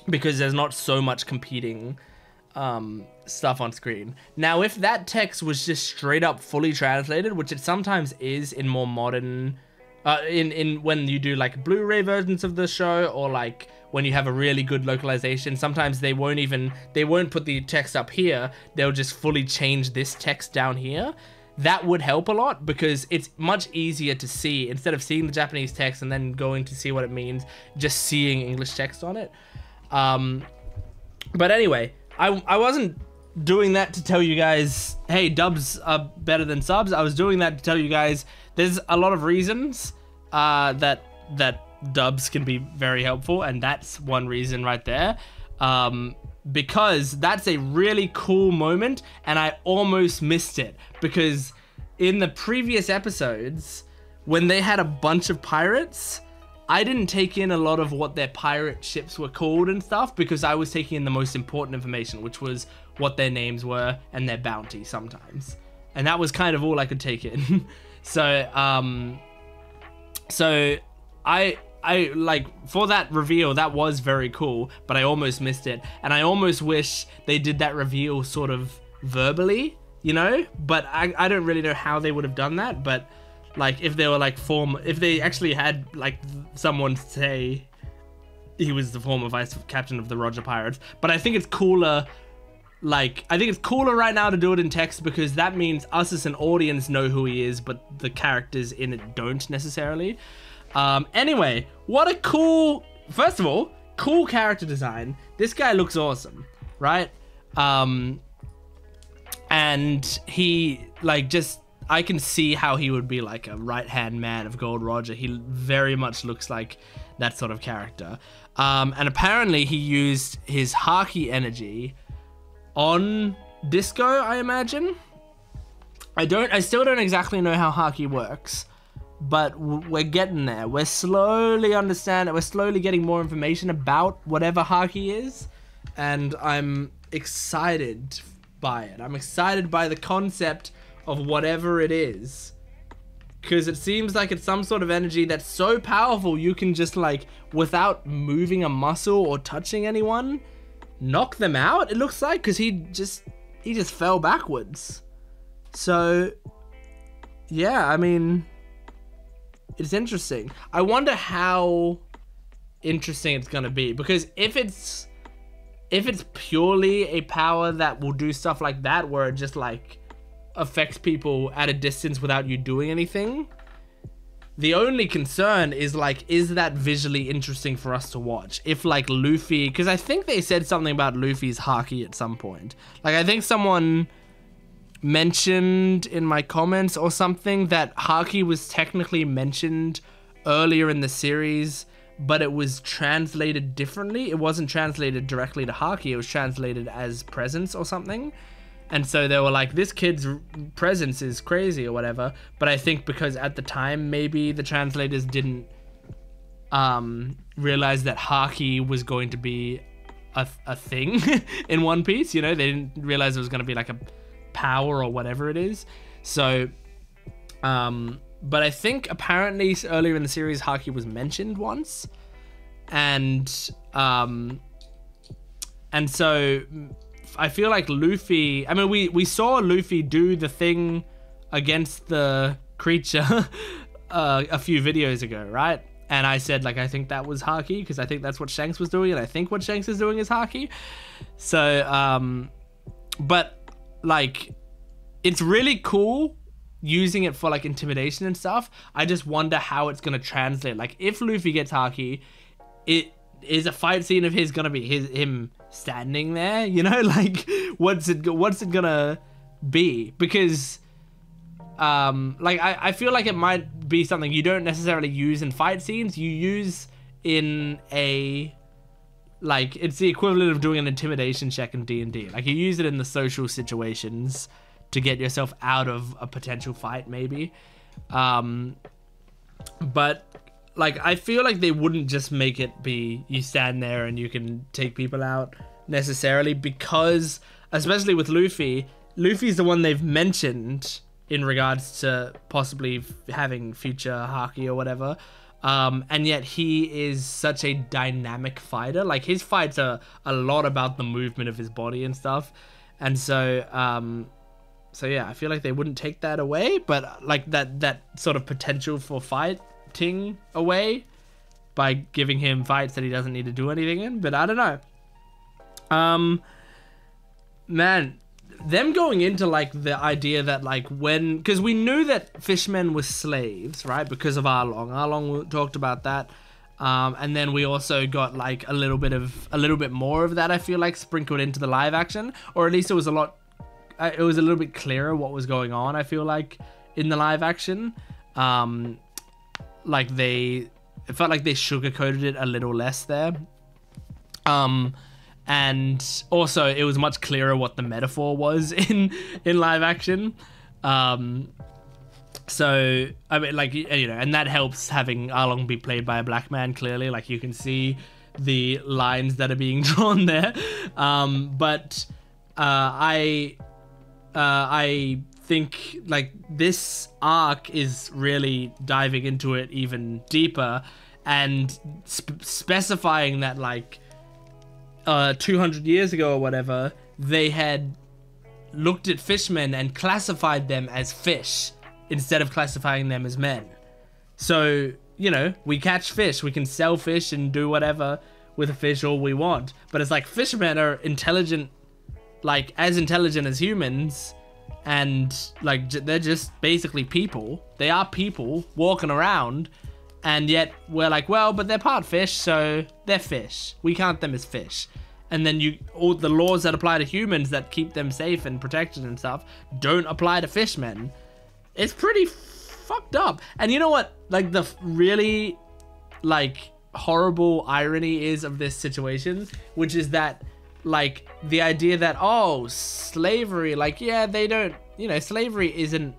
because there's not so much competing stuff on screen. Now, if that text was just straight up fully translated, which it sometimes is in more modern, in when you do like Blu-ray versions of the show, or like when you have a really good localization, sometimes they won't put the text up here. They'll just fully change this text down here. That would help a lot, because it's much easier to see, instead of seeing the Japanese text and then going to see what it means, just seeing English text on it. But anyway, I wasn't doing that to tell you guys, hey, dubs are better than subs. I was doing that to tell you guys there's a lot of reasons that dubs can be very helpful, and that's one reason right there. Because that's a really cool moment, and I almost missed it, because in the previous episodes, when they had a bunch of pirates, I didn't take in a lot of what their pirate ships were called and stuff, because I was taking in the most important information, which was what their names were and their bounty sometimes. And that was kind of all I could take in. So, So I like, for that reveal, that was very cool, but I almost missed it. And I almost wish they did that reveal sort of verbally, you know? But I don't really know how they would have done that. But like, if they were like if they actually had like someone say he was the former vice captain of the Roger Pirates. But I think it's cooler. Like, I think it's cooler right now to do it in text, because that means us as an audience know who he is, but the characters in it don't necessarily. Anyway, what a cool, first of all, cool character design. This guy looks awesome, right? And he, like, just, I can see how he would be like a right-hand man of Gold Roger. He very much looks like that sort of character. And apparently he used his haki energy on Disco, I imagine. I still don't exactly know how haki works, but we're getting there. We're slowly understanding, we're slowly getting more information about whatever haki is, and I'm excited by it. I'm excited by the concept of whatever it is, because it seems like it's some sort of energy that's so powerful you can just, like, without moving a muscle or touching anyone, knock them out, it looks like, because he just fell backwards. So yeah, I mean, it's interesting. I wonder how interesting it's gonna be, because if it's purely a power that will do stuff like that, where it just like affects people at a distance without you doing anything, the only concern is, like, is that visually interesting for us to watch? If, like, Luffy, because I think they said something about Luffy's haki at some point. Like, I think someone mentioned in my comments or something that haki was technically mentioned earlier in the series, but it was translated differently. It wasn't translated directly to haki, it was translated as presence or something. And so they were like, this kid's presence is crazy or whatever. But I think because at the time, maybe the translators didn't realize that haki was going to be a thing in One Piece. You know, they didn't realize it was going to be like a power or whatever it is. So, but I think apparently earlier in the series, haki was mentioned once. And so I feel like Luffy, I mean, we saw Luffy do the thing against the creature a few videos ago, right? And I said, like, I think that was haki, because I think that's what Shanks was doing, and I think what Shanks is doing is haki. So, but, like, it's really cool using it for, like, intimidation and stuff. I just wonder how it's going to translate. Like, if Luffy gets haki, it is a fight scene of his gonna be him standing there, you know? Like, what's it gonna be? Because like, I feel like it might be something you don't necessarily use in fight scenes. You use in a, like, it's the equivalent of doing an intimidation check in D&D. Like, you use it in the social situations to get yourself out of a potential fight, maybe. But like, I feel like they wouldn't just make it be you stand there and you can take people out necessarily, because especially with Luffy's the one they've mentioned in regards to possibly having future haki or whatever. And yet he is such a dynamic fighter. Like, his fights are a lot about the movement of his body and stuff. And so, so yeah, I feel like they wouldn't take that away, but like that sort of potential for fighting away by giving him fights that he doesn't need to do anything in. But I don't know. Man, them going into, like, the idea that, like, when, because we knew that fishmen were slaves, right, because of Arlong talked about that, and then we also got, like, a little bit more of that, I feel like, sprinkled into the live action, or at least it was a little bit clearer what was going on, I feel like, in the live action. Like, it felt like they sugarcoated it a little less there. And also it was much clearer what the metaphor was in live action. So, I mean, like, you know, and that helps having Arlong be played by a black man, clearly. Like, you can see the lines that are being drawn there. But I think like this arc is really diving into it even deeper and specifying that like 200 years ago or whatever, they had looked at fishmen and classified them as fish instead of classifying them as men. So, you know, we catch fish, we can sell fish and do whatever with a fish all we want. But it's like fishermen are intelligent, like as intelligent as humans, and like they're just basically people. They are people walking around, and yet we're like, well, but they're part fish, so they're fish. We count them as fish. And then all the laws that apply to humans that keep them safe and protected and stuff don't apply to fishmen. It's pretty fucked up. And you know what, like the really like horrible irony is of this situation, which is that like the idea that, oh, slavery, like, yeah, they don't, you know, slavery isn't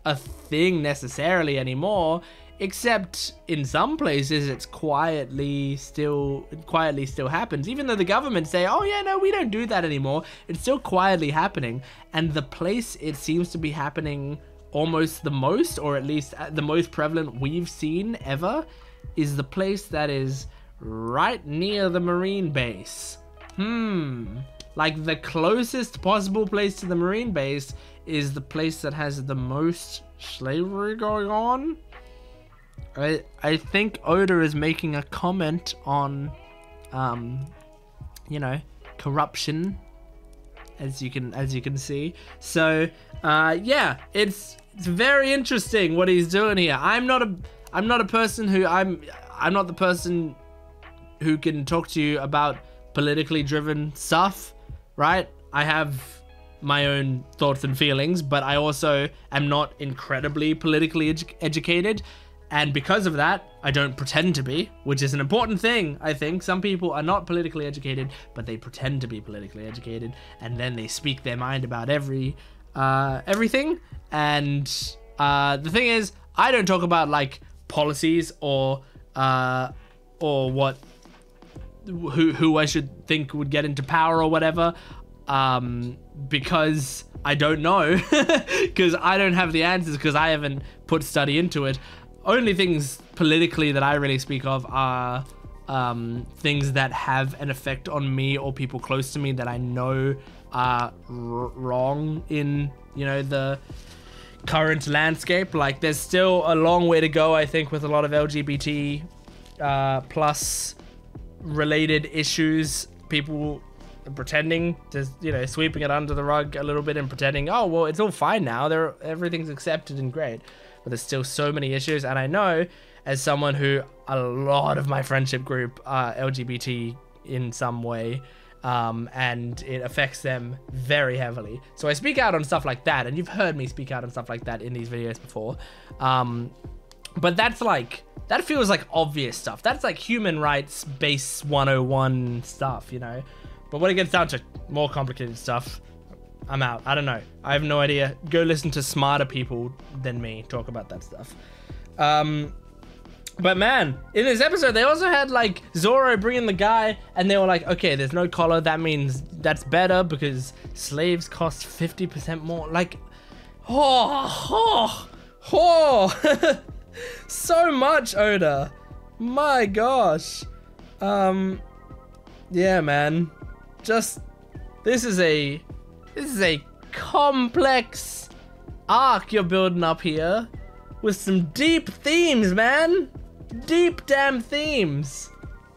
a thing necessarily anymore, except in some places it's quietly still happens. Even though the government say, oh yeah, no, we don't do that anymore, it's still quietly happening. And the place it seems to be happening almost the most, or at least the most prevalent we've seen ever, is the place that is right near the Marine base. Like the closest possible place to the Marine base is the place that has the most slavery going on. I think Oda is making a comment on, you know, corruption, as you can see. So, yeah, it's very interesting what he's doing here. I'm not a person who I'm not the person who can talk to you about politically driven stuff, right? I have my own thoughts and feelings, but I also am not incredibly politically educated. And because of that, I don't pretend to be, which is an important thing, I think. Some people are not politically educated, but they pretend to be politically educated, and then they speak their mind about everything. And the thing is, I don't talk about like policies or what who I should think would get into power or whatever, because I don't know, because I don't have the answers, because I haven't put study into it. Only things politically that I really speak of are things that have an effect on me or people close to me that I know are wrong in, you know, the current landscape. Like there's still a long way to go, I think, with a lot of LGBT plus related issues. People pretending to, you know, sweeping it under the rug a little bit and pretending, oh well, it's all fine now, everything's accepted and great. But there's still so many issues, and I know as someone who a lot of my friendship group are LGBT in some way, and it affects them very heavily. So I speak out on stuff like that, and you've heard me speak out on stuff like that in these videos before. But that's like, that feels like obvious stuff. That's like human rights base 101 stuff, you know? But when it gets down to more complicated stuff, I'm out. I don't know. I have no idea. Go listen to smarter people than me talk about that stuff. But man, in this episode, they also had like Zoro bringing the guy, and they were like, okay, there's no collar. That means that's better because slaves cost 50% more. Like, so much, Oda. My gosh. Yeah, man. Just, this is a complex arc you're building up here with some deep themes, man. Deep damn themes.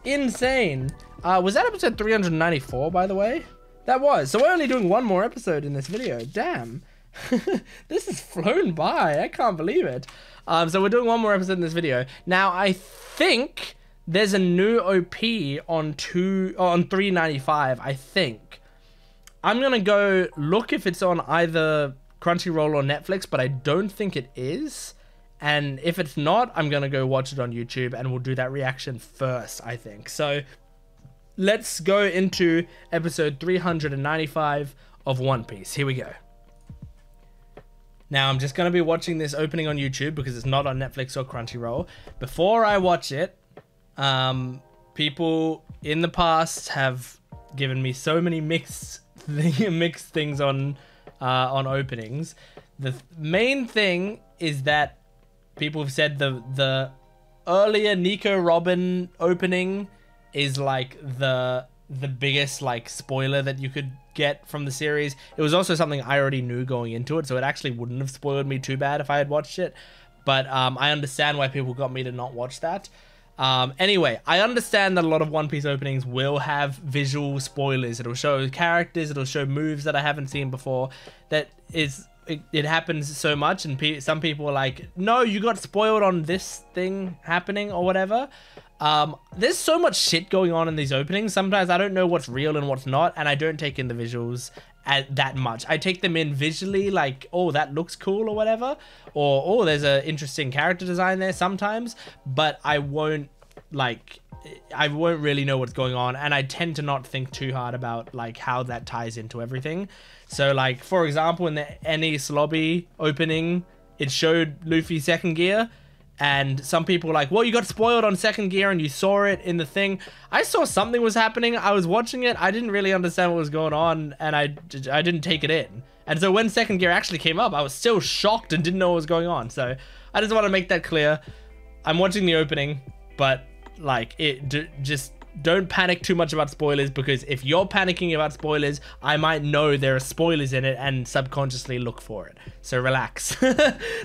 Insane. Was that episode 394, by the way? That was. So we're only doing one more episode in this video. Damn. This has flown by. I can't believe it. So we're doing one more episode in this video. Now, I think there's a new OP on 395, I think. I'm gonna go look if it's on either Crunchyroll or Netflix, but I don't think it is. And if it's not, I'm gonna go watch it on YouTube, and we'll do that reaction first, I think. So let's go into episode 395 of One Piece. Here we go. Now, I'm just gonna be watching this opening on YouTube because it's not on Netflix or Crunchyroll. Before I watch it, people in the past have given me so many mixed things on openings The main thing is that people have said the earlier Nico Robin opening is like the biggest like spoiler that you could get from the series. It was also something I already knew going into it, so it actually wouldn't have spoiled me too bad if I had watched it. But I understand why people got me to not watch that. Anyway, I understand that a lot of One Piece openings will have visual spoilers. It'll show characters, it'll show moves that I haven't seen before. That is, it happens so much, and some people are like, no, you got spoiled on this thing happening or whatever. There's so much shit going on in these openings. Sometimes I don't know what's real and what's not, and I don't take in the visuals that much. I take them in visually, like, oh, that looks cool or whatever, or oh, there's an interesting character design there sometimes, but I won't really know what's going on, and I tend to not think too hard about like how that ties into everything. So like, for example, in the Enies lobby opening, it showed Luffy second gear, and some people were like, well, you got spoiled on second gear and you saw it in the thing. I saw something was happening. I was watching it. I didn't really understand what was going on, and I didn't take it in. And so when second gear actually came up, I was still shocked and didn't know what was going on. So I just want to make that clear. I'm watching the opening, but like, just don't panic too much about spoilers, because if you're panicking about spoilers, I might know there are spoilers in it and subconsciously look for it. So relax.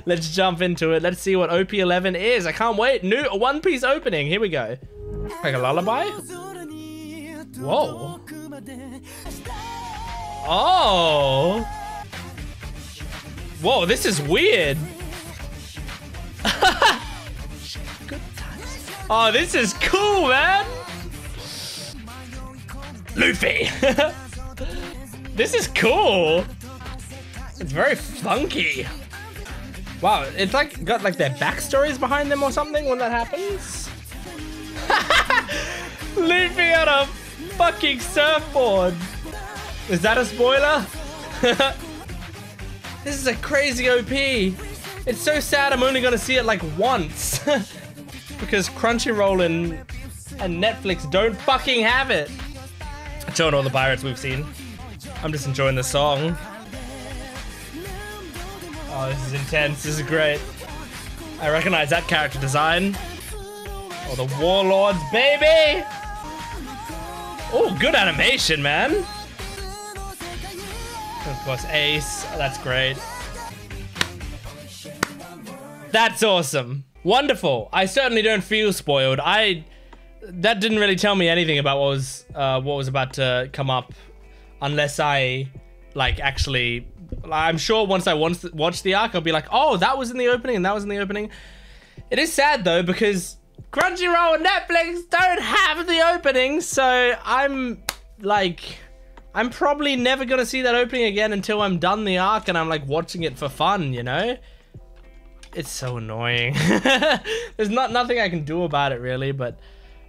Let's jump into it. Let's see what OP11 is. I can't wait. New One Piece opening. Here we go. Like a lullaby? Whoa. Oh. Whoa, this is weird. Oh, this is cool, man. Luffy. This is cool. It's very funky. Wow, it's like got like their backstories behind them or something when that happens. Luffy on a fucking surfboard. Is that a spoiler? This is a crazy OP. It's so sad I'm only gonna see it like once. Because Crunchyroll and Netflix don't fucking have it. Showing all the pirates we've seen. I'm just enjoying the song. Oh, this is intense. This is great. I recognize that character design. Oh, the warlords, baby! Oh, good animation, man. Of course, Ace. Oh, that's great. That's awesome. Wonderful. I certainly don't feel spoiled. That didn't really tell me anything about what was about to come up, unless I like actually. I'm sure once I watch the arc, I'll be like, oh, that was in the opening and that was in the opening. It is sad though, because Crunchyroll and Netflix don't have the opening, so I'm probably never gonna see that opening again until I'm done the arc and I'm like watching it for fun, you know? It's so annoying. There's nothing I can do about it really, but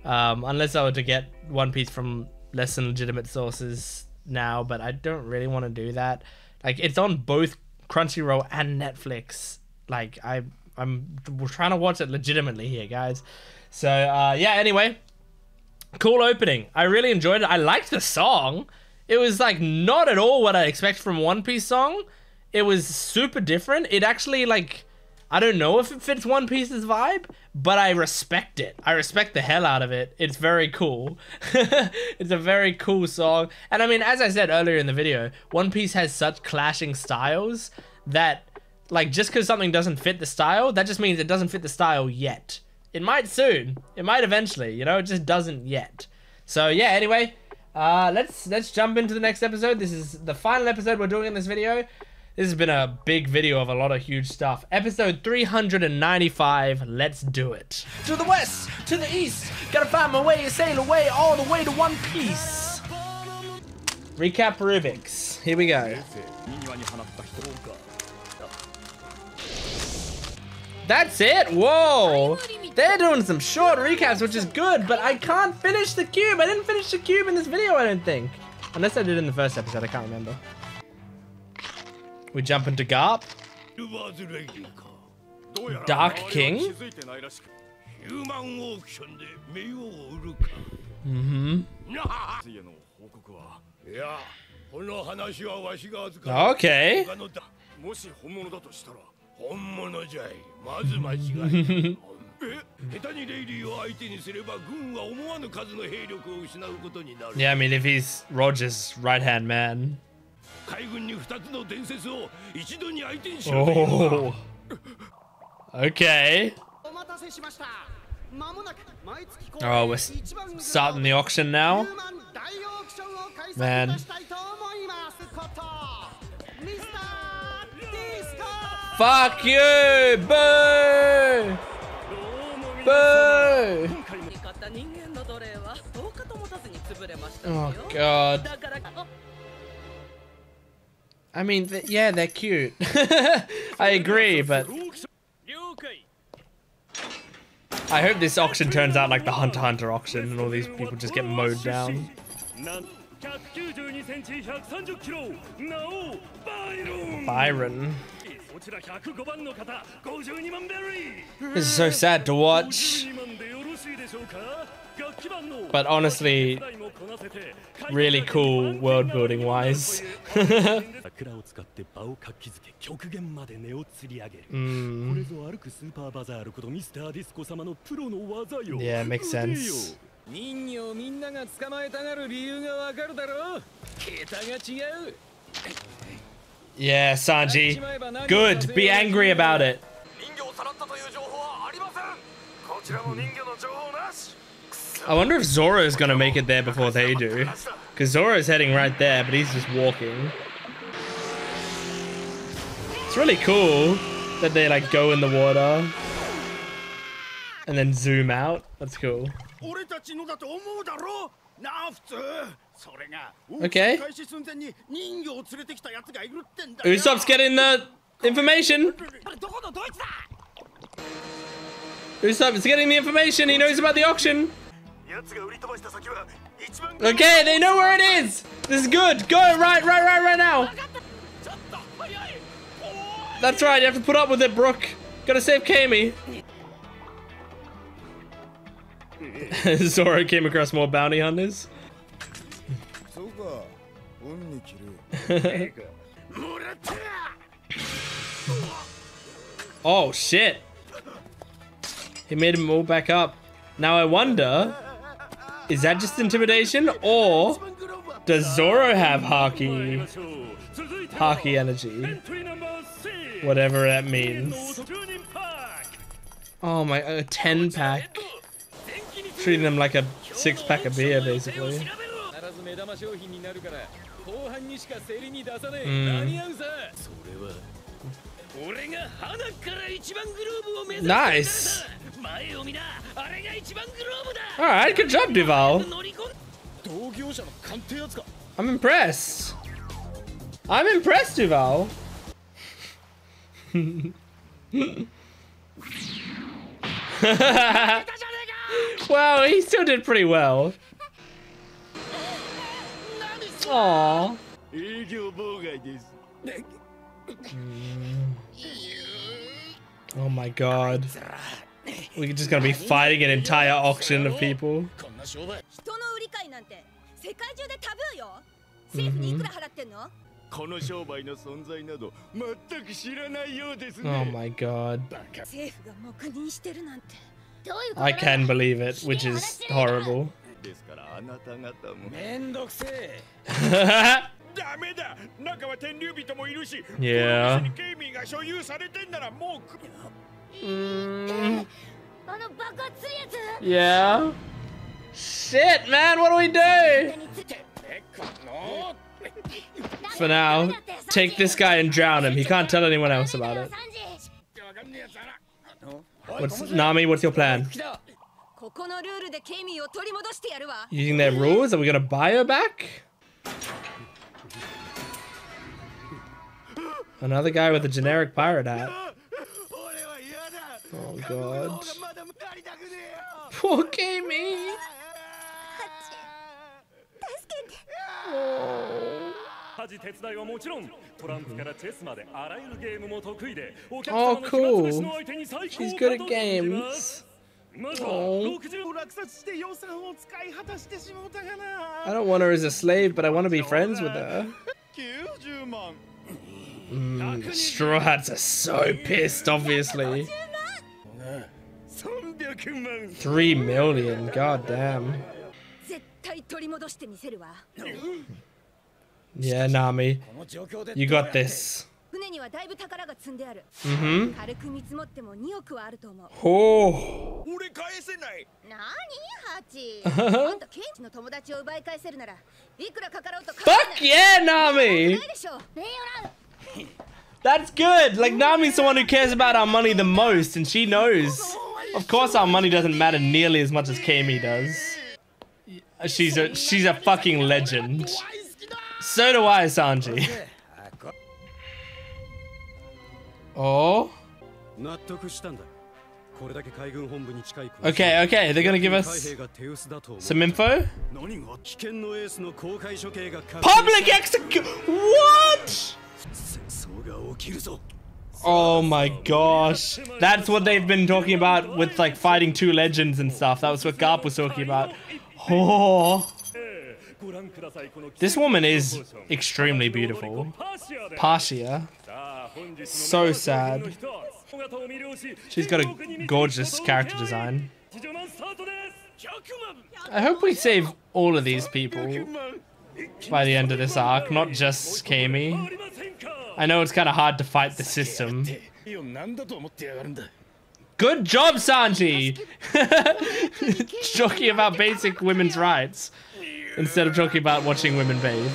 unless I were to get One Piece from less than legitimate sources now, but I don't really want to do that. Like, it's on both Crunchyroll and Netflix. Like, we're trying to watch it legitimately here, guys. So yeah, anyway, cool opening. I really enjoyed it. I liked the song. It was like not at all what I expect from a One Piece song. It was super different. It actually, like, I don't know if it fits One Piece's vibe, but I respect it. I respect the hell out of it. It's very cool. It's a very cool song. And I mean, as I said earlier in the video, One Piece has such clashing styles that, like, just because something doesn't fit the style, that just means it doesn't fit the style yet. It might soon. It might eventually, you know? It just doesn't yet. So yeah, anyway, let's jump into the next episode. This is the final episode we're doing in this video. This has been a big video of a lot of huge stuff. Episode 395, let's do it. To the west, to the east, gotta find my way, sail away, all the way to One Piece. Recap Rubik's, here we go. That's it, whoa. They're doing some short recaps, which is good, but I can't finish the cube. I didn't finish the cube in this video, I don't think. Unless I did in the first episode, I can't remember. We jump into Garp. Dark King. Okay. Yeah, I mean, if he's Roger's right-hand man. Oh. Okay. Oh, we're starting the auction now. Man. Fuck you! Boo! Boo! Oh god. I mean, yeah, they're cute. I agree, but I hope this auction turns out like the Hunter x Hunter auction and all these people just get mowed down. Byron. This is so sad to watch. But honestly, really cool world building wise. Yeah, makes sense. Yeah, Sanji. Good. Be angry about it. I wonder if Zoro's gonna make it there before they do. Because Zoro's heading right there, but he's just walking. It's really cool that they like go in the water and then zoom out. That's cool. Okay. Usopp's getting the information. Usopp's getting the information. He knows about the auction. Okay, they know where it is. This is good. Go right now. That's right. You have to put up with it, Brooke. Gotta save Kami. Zoro came across more bounty hunters. Oh shit. He made them all back up. Now I wonder, is that just intimidation or does Zoro have haki energy? Whatever that means. Oh my, a 10-pack. Treating them like a 6-pack of beer, basically. Nice. Alright, good job, Duval. I'm impressed. I'm impressed, Duval. Wow, he still did pretty well. Aww. Oh my god. We're just gonna be fighting an entire auction of people. Oh my god. I can believe it, which is horrible. Yeah. Yeah. Shit, man, what do we do? For now, take this guy and drown him. He can't tell anyone else about it. Nami, what's your plan? Using their rules? Are we gonna buy her back? Another guy with a generic pirate hat. Oh god. Poor Kami. Oh, cool. She's good at games. Oh. I don't want her as a slave, but I want to be friends with her. Straw Hats are so pissed, obviously. 3 million, god damn. Yeah, Nami. You got this. Oh. Fuck yeah, Nami! That's good! Like, Nami's the one who cares about our money the most, and she knows. Of course our money doesn't matter nearly as much as Kami does. She's a fucking legend. So do I, Sanji. Oh. Okay, they're gonna give us some info. Public execution. What? Oh my gosh. That's what they've been talking about with like fighting 2 legends and stuff. That was what Garp was talking about. Oh. This woman is extremely beautiful. Parsia. So sad. She's got a gorgeous character design. I hope we save all of these people by the end of this arc, not just Kami. I know it's kind of hard to fight the system. Good job, Sanji! Talking about basic women's rights instead of talking about watching women bathe.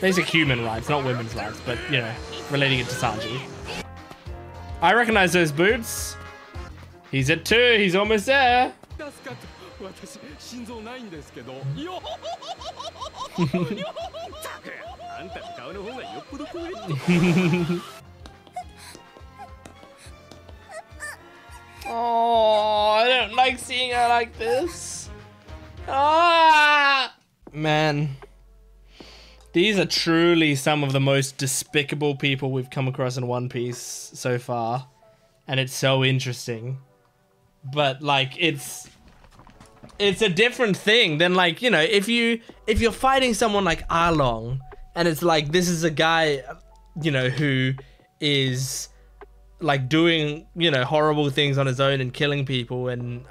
Basic human rights, not women's rights, but, you know, relating it to Sanji. I recognize those boots. He's at 2, he's almost there. Oh, I don't like seeing her like this. Ah, man. These are truly some of the most despicable people we've come across in One Piece so far. And it's so interesting. But like it's a different thing than, like, you know, if you're fighting someone like Arlong and it's like this is a guy, you know, who is like doing, you know, horrible things on his own and killing people and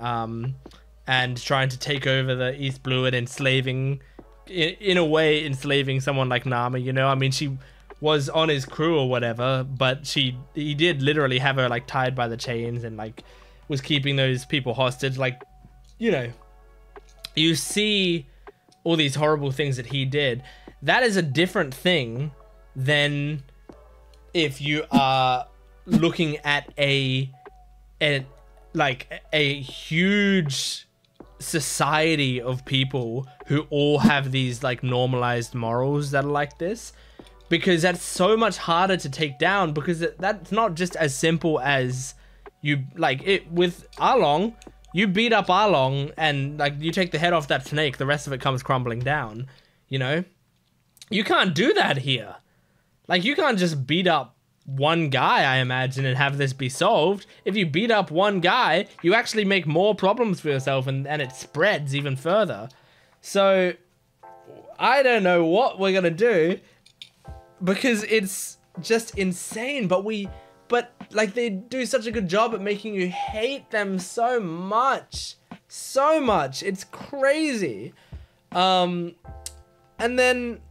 trying to take over the East Blue and enslaving, in a way, enslaving someone like Nami, you know? I mean, she was on his crew or whatever, but he did literally have her like tied by the chains and like was keeping those people hostage. Like, you know, you see all these horrible things that he did. That is a different thing than if you are looking at a huge society of people who all have these like normalized morals that are like this, because that's so much harder to take down, because that's not just as simple as you like it with Arlong. You beat up Arlong and like you take the head off that snake, the rest of it comes crumbling down, you know? You can't do that here. Like, you can't just beat up one guy, I imagine, and have this be solved. If you beat up one guy, you actually make more problems for yourself, and it spreads even further. So, I don't know what we're gonna do, because it's just insane, but like, they do such a good job at making you hate them so much. So much. It's crazy. And then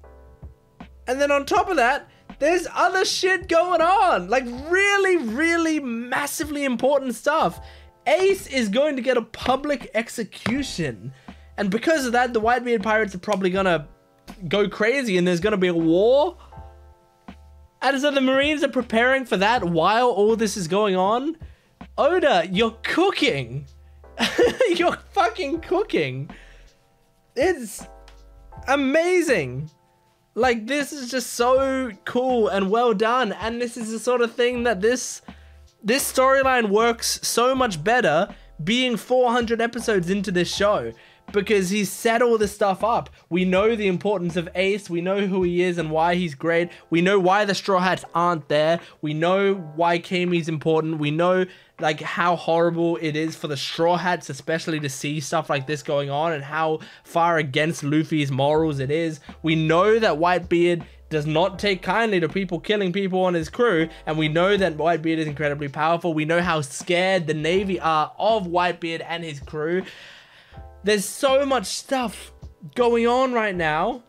on top of that, there's other shit going on. Like, really, really massively important stuff. Ace is going to get a public execution. And because of that, the Whitebeard pirates are probably gonna go crazy and there's gonna be a war. And so the Marines are preparing for that while all this is going on. Oda, you're cooking. You're fucking cooking. It's amazing. Like, this is just so cool and well done. And this is the sort of thing that this storyline works so much better being 400 episodes into this show, because he's set all this stuff up. We know the importance of Ace. We know who he is and why he's great. We know why the Straw Hats aren't there. We know why Kami's important. We know like how horrible it is for the Straw Hats, especially to see stuff like this going on, and how far against Luffy's morals it is. We know that Whitebeard does not take kindly to people killing people on his crew, and we know that Whitebeard is incredibly powerful. We know how scared the Navy are of Whitebeard and his crew. There's so much stuff going on right now,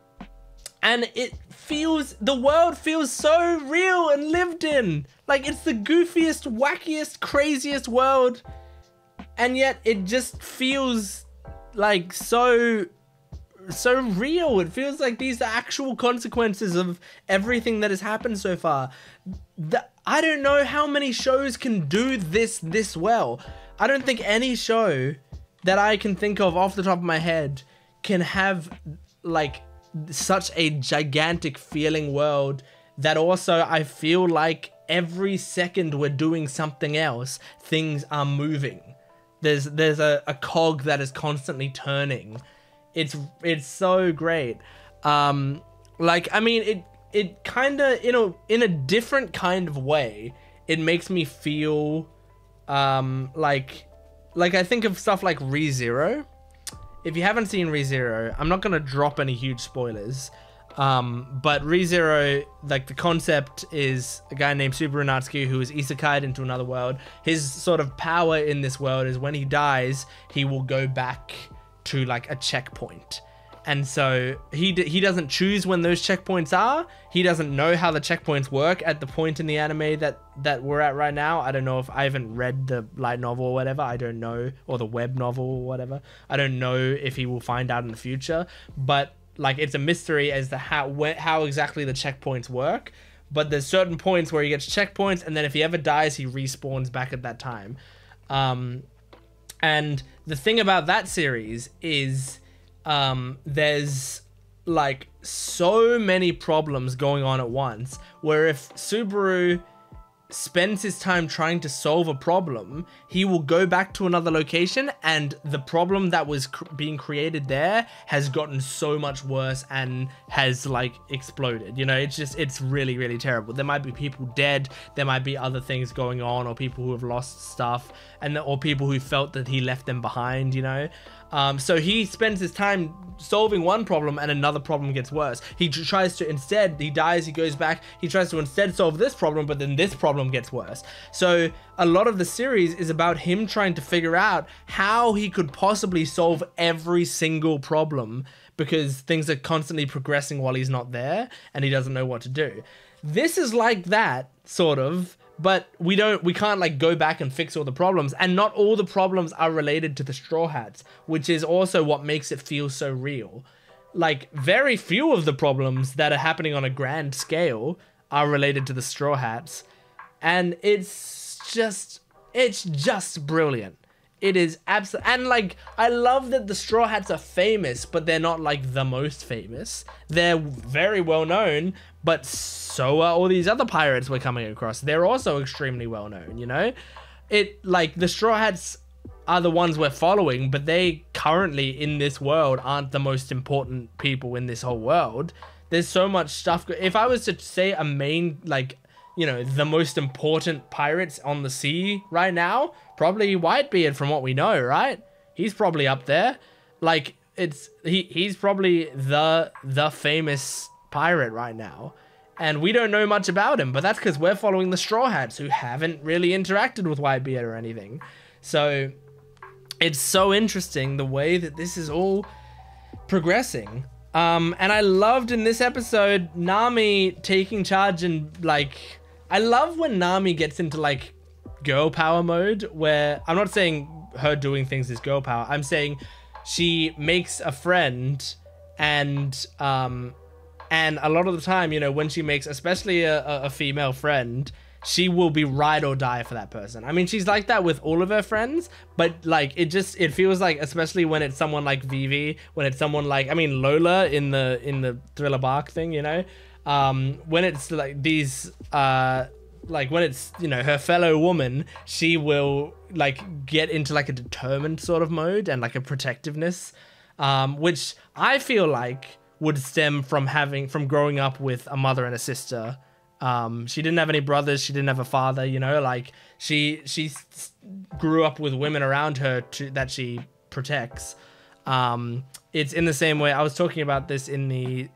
and the world feels so real and lived in. Like, it's the goofiest, wackiest, craziest world, and yet it just feels like so real. It feels like these are actual consequences of everything that has happened so far. I don't know how many shows can do this well. I don't think any show that I can think of off the top of my head can have like such a gigantic feeling world that also I feel like every second we're doing something else, things are moving. There's a cog that is constantly turning. It's so great. Like, I mean, it kind of, in a different kind of way, it makes me feel like I think of stuff like ReZero. If you haven't seen ReZero, I'm not gonna drop any huge spoilers, but ReZero, like, the concept is a guy named Supernovas who is isekai'd into another world. His sort of power in this world is when he dies, he will go back to like a checkpoint, and so he doesn't choose when those checkpoints are. He doesn't know how the checkpoints work at the point in the anime that we're at right now. I don't know, if I haven't read the light novel or whatever, I don't know, or the web novel or whatever. I don't know if he will find out in the future, but like, it's a mystery as to how exactly the checkpoints work. But there's certain points where he gets checkpoints, and then if he ever dies, he respawns back at that time. And the thing about that series is there's like so many problems going on at once, where if Subaru spends his time trying to solve a problem, he will go back to another location, and the problem that was being created there has gotten so much worse and has like exploded. It's really, really terrible. There might be people dead, there might be other things going on, or people who have lost stuff, or people who felt that he left them behind, so he spends his time solving one problem, and another problem gets worse. He dies, he goes back, he tries to instead solve this problem, but then this problem gets worse. So a lot of the series is about him trying to figure out how he could possibly solve every single problem, because things are constantly progressing while he's not there, and he doesn't know what to do. This is like that, sort of, but we can't like go back and fix all the problems, and not all the problems are related to the Straw Hats, which is also what makes it feel so real. Like, very few of the problems that are happening on a grand scale are related to the Straw Hats, and it's just brilliant. It is absolutely, and like, I love that the Straw Hats are famous, but they're not like the most famous. They're very well known, but so are all these other pirates we're coming across. They're also extremely well known, like, the Straw Hats are the ones we're following, but they currently in this world aren't the most important people in this whole world. There's so much stuff. If I was to say a main, like, the most important pirates on the sea right now, probably Whitebeard, from what we know, right? He's probably up there. Like, he's probably the famous pirate right now, and we don't know much about him, but that's because we're following the Straw Hats, who haven't really interacted with Whitebeard or anything. So it's so interesting the way that this is all progressing. And I loved in this episode Nami taking charge, and like, I love when Nami gets into like girl power mode, where I'm not saying her doing things is girl power. I'm saying she makes a friend, and a lot of the time, when she makes especially a female friend, she will be ride or die for that person. I mean, she's like that with all of her friends, but like, it feels like, especially when it's someone like Vivi, when it's someone like, I mean, Lola in the Thriller Bark thing, when it's like these, like when it's, her fellow woman, she will like get into like a determined sort of mode and like a protectiveness, which I feel like would stem from growing up with a mother and a sister. She didn't have any brothers, she didn't have a father, like she grew up with women around her that she protects. It's in the same way I was talking about this in the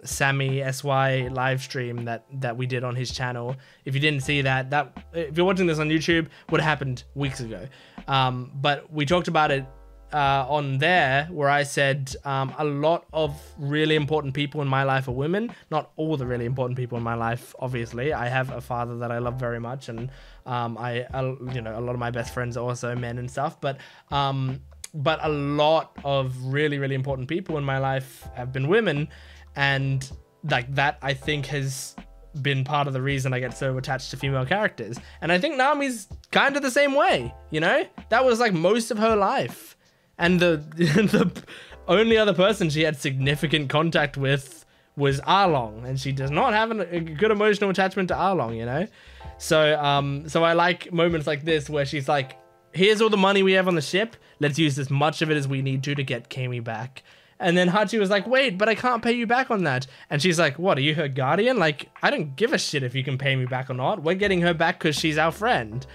Sammy SY live stream that we did on his channel. If you didn't see that if you're watching this on YouTube, would have happened weeks ago. But we talked about it on there, where I said a lot of really important people in my life are women. Not all the really important people in my life, obviously. I have a father that I love very much, and you know, a lot of my best friends are also men and stuff. But a lot of really, really important people in my life have been women, and like that, I think, has been part of the reason I get so attached to female characters. And I think Nami's kind of the same way, you know? That was like most of her life. And the only other person she had significant contact with was Arlong, and she does not have a good emotional attachment to Arlong, you know? So, so I like moments like this where she's like, here's all the money we have on the ship. Let's use as much of it as we need to get Kami back. And then Hachi was like, wait, but I can't pay you back on that. And she's like, what, are you her guardian? Like, I don't give a shit if you can pay me back or not. We're getting her back because she's our friend.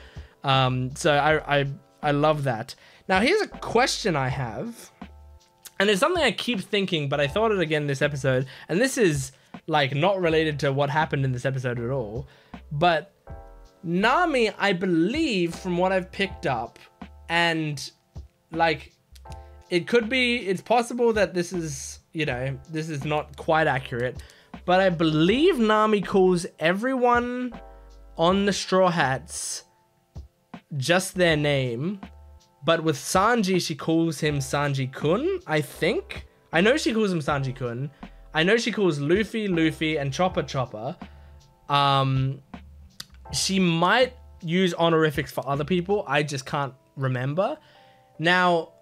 So I love that. Now, here's a question I have. And it's something I keep thinking, but I thought it again this episode. And this is, like, not related to what happened in this episode at all. But Nami, I believe, from what I've picked up, and, like, it could be, it's possible that this is, you know, this is not quite accurate, but I believe Nami calls everyone on the Straw Hats just their name. But with Sanji, she calls him Sanji-kun, I think. I know she calls him Sanji-kun. I know she calls Luffy, Luffy, and Chopper, Chopper. She might use honorifics for other people. I just can't remember. Now,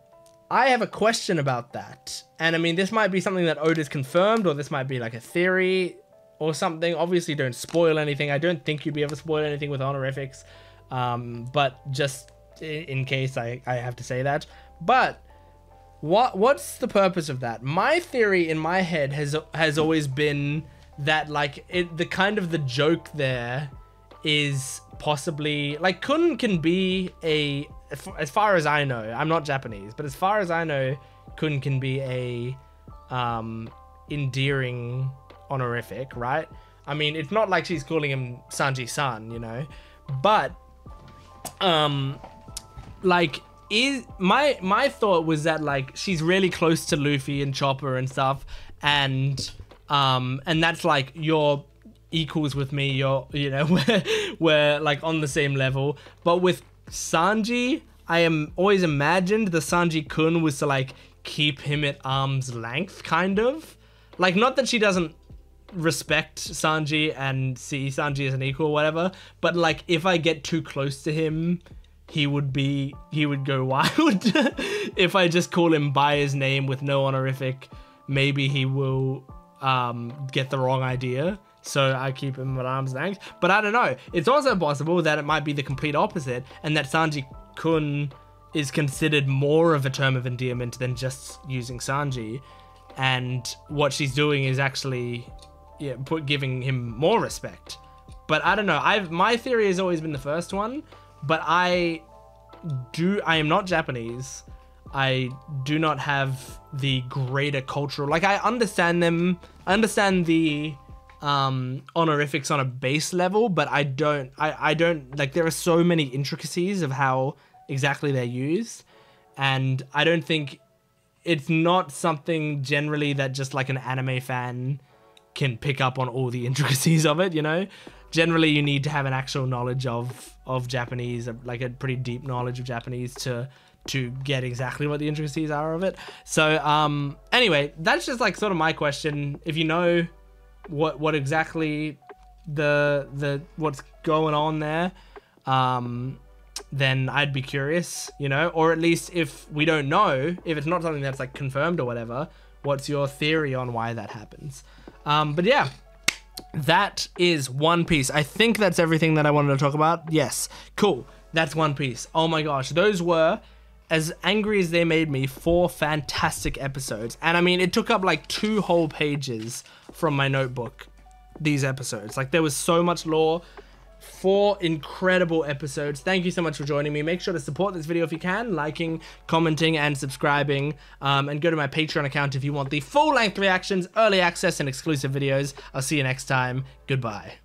I have a question about that. And I mean, this might be something that Oda's confirmed, or this might be like a theory or something. Obviously, don't spoil anything. I don't think you'd be able to spoil anything with honorifics. But just in case I have to say that. But what's the purpose of that? My theory in my head has always been that, like, the kind of the joke there is possibly, like, Kun can be a, as far as I know, I'm not Japanese, but as far as I know, Kun can be a endearing honorific, right? I mean, it's not like she's calling him Sanji-san, you know, but like, my thought was that, like, she's really close to Luffy and Chopper and stuff, and that's like, you're equals with me, you're, you know, we're like on the same level. But with Sanji, I am always imagined the Sanji-kun was to, like, keep him at arm's length, kind of. Like, not that she doesn't respect Sanji and see Sanji as an equal or whatever, but, like, if I get too close to him, he would go wild. If I just call him by his name with no honorific, maybe he will get the wrong idea. So I keep him at arm's length. But I don't know. It's also possible that it might be the complete opposite, and that Sanji-kun is considered more of a term of endearment than just using Sanji. And what she's doing is actually, yeah, giving him more respect. But I don't know. My theory has always been the first one. But I am not Japanese. I do not have the greater cultural, like, I understand them. I understand the honorifics on a base level, but I don't, like, there are so many intricacies of how exactly they're used. And I don't think, it's not something generally that just, like, an anime fan can pick up on all the intricacies of it, you know? Generally, you need to have an actual knowledge of Japanese, like a pretty deep knowledge of Japanese to get exactly what the intricacies are of it. So, anyway, that's just, like, sort of my question. If you know what exactly what's going on there, then I'd be curious, you know? Or at least if we don't know, if it's not something that's, like, confirmed or whatever, what's your theory on why that happens? But yeah. That is One Piece. I think that's everything that I wanted to talk about. Yes. Cool. That's One Piece. Oh my gosh. Those were, as angry as they made me, 4 fantastic episodes. And I mean, it took up like 2 whole pages from my notebook, these episodes. Like, there was so much lore, 4 incredible episodes. Thank you so much for joining me. Make sure to support this video if you can, liking, commenting, and subscribing. And go to my Patreon account if you want the full-length reactions, early access, and exclusive videos. I'll see you next time. Goodbye.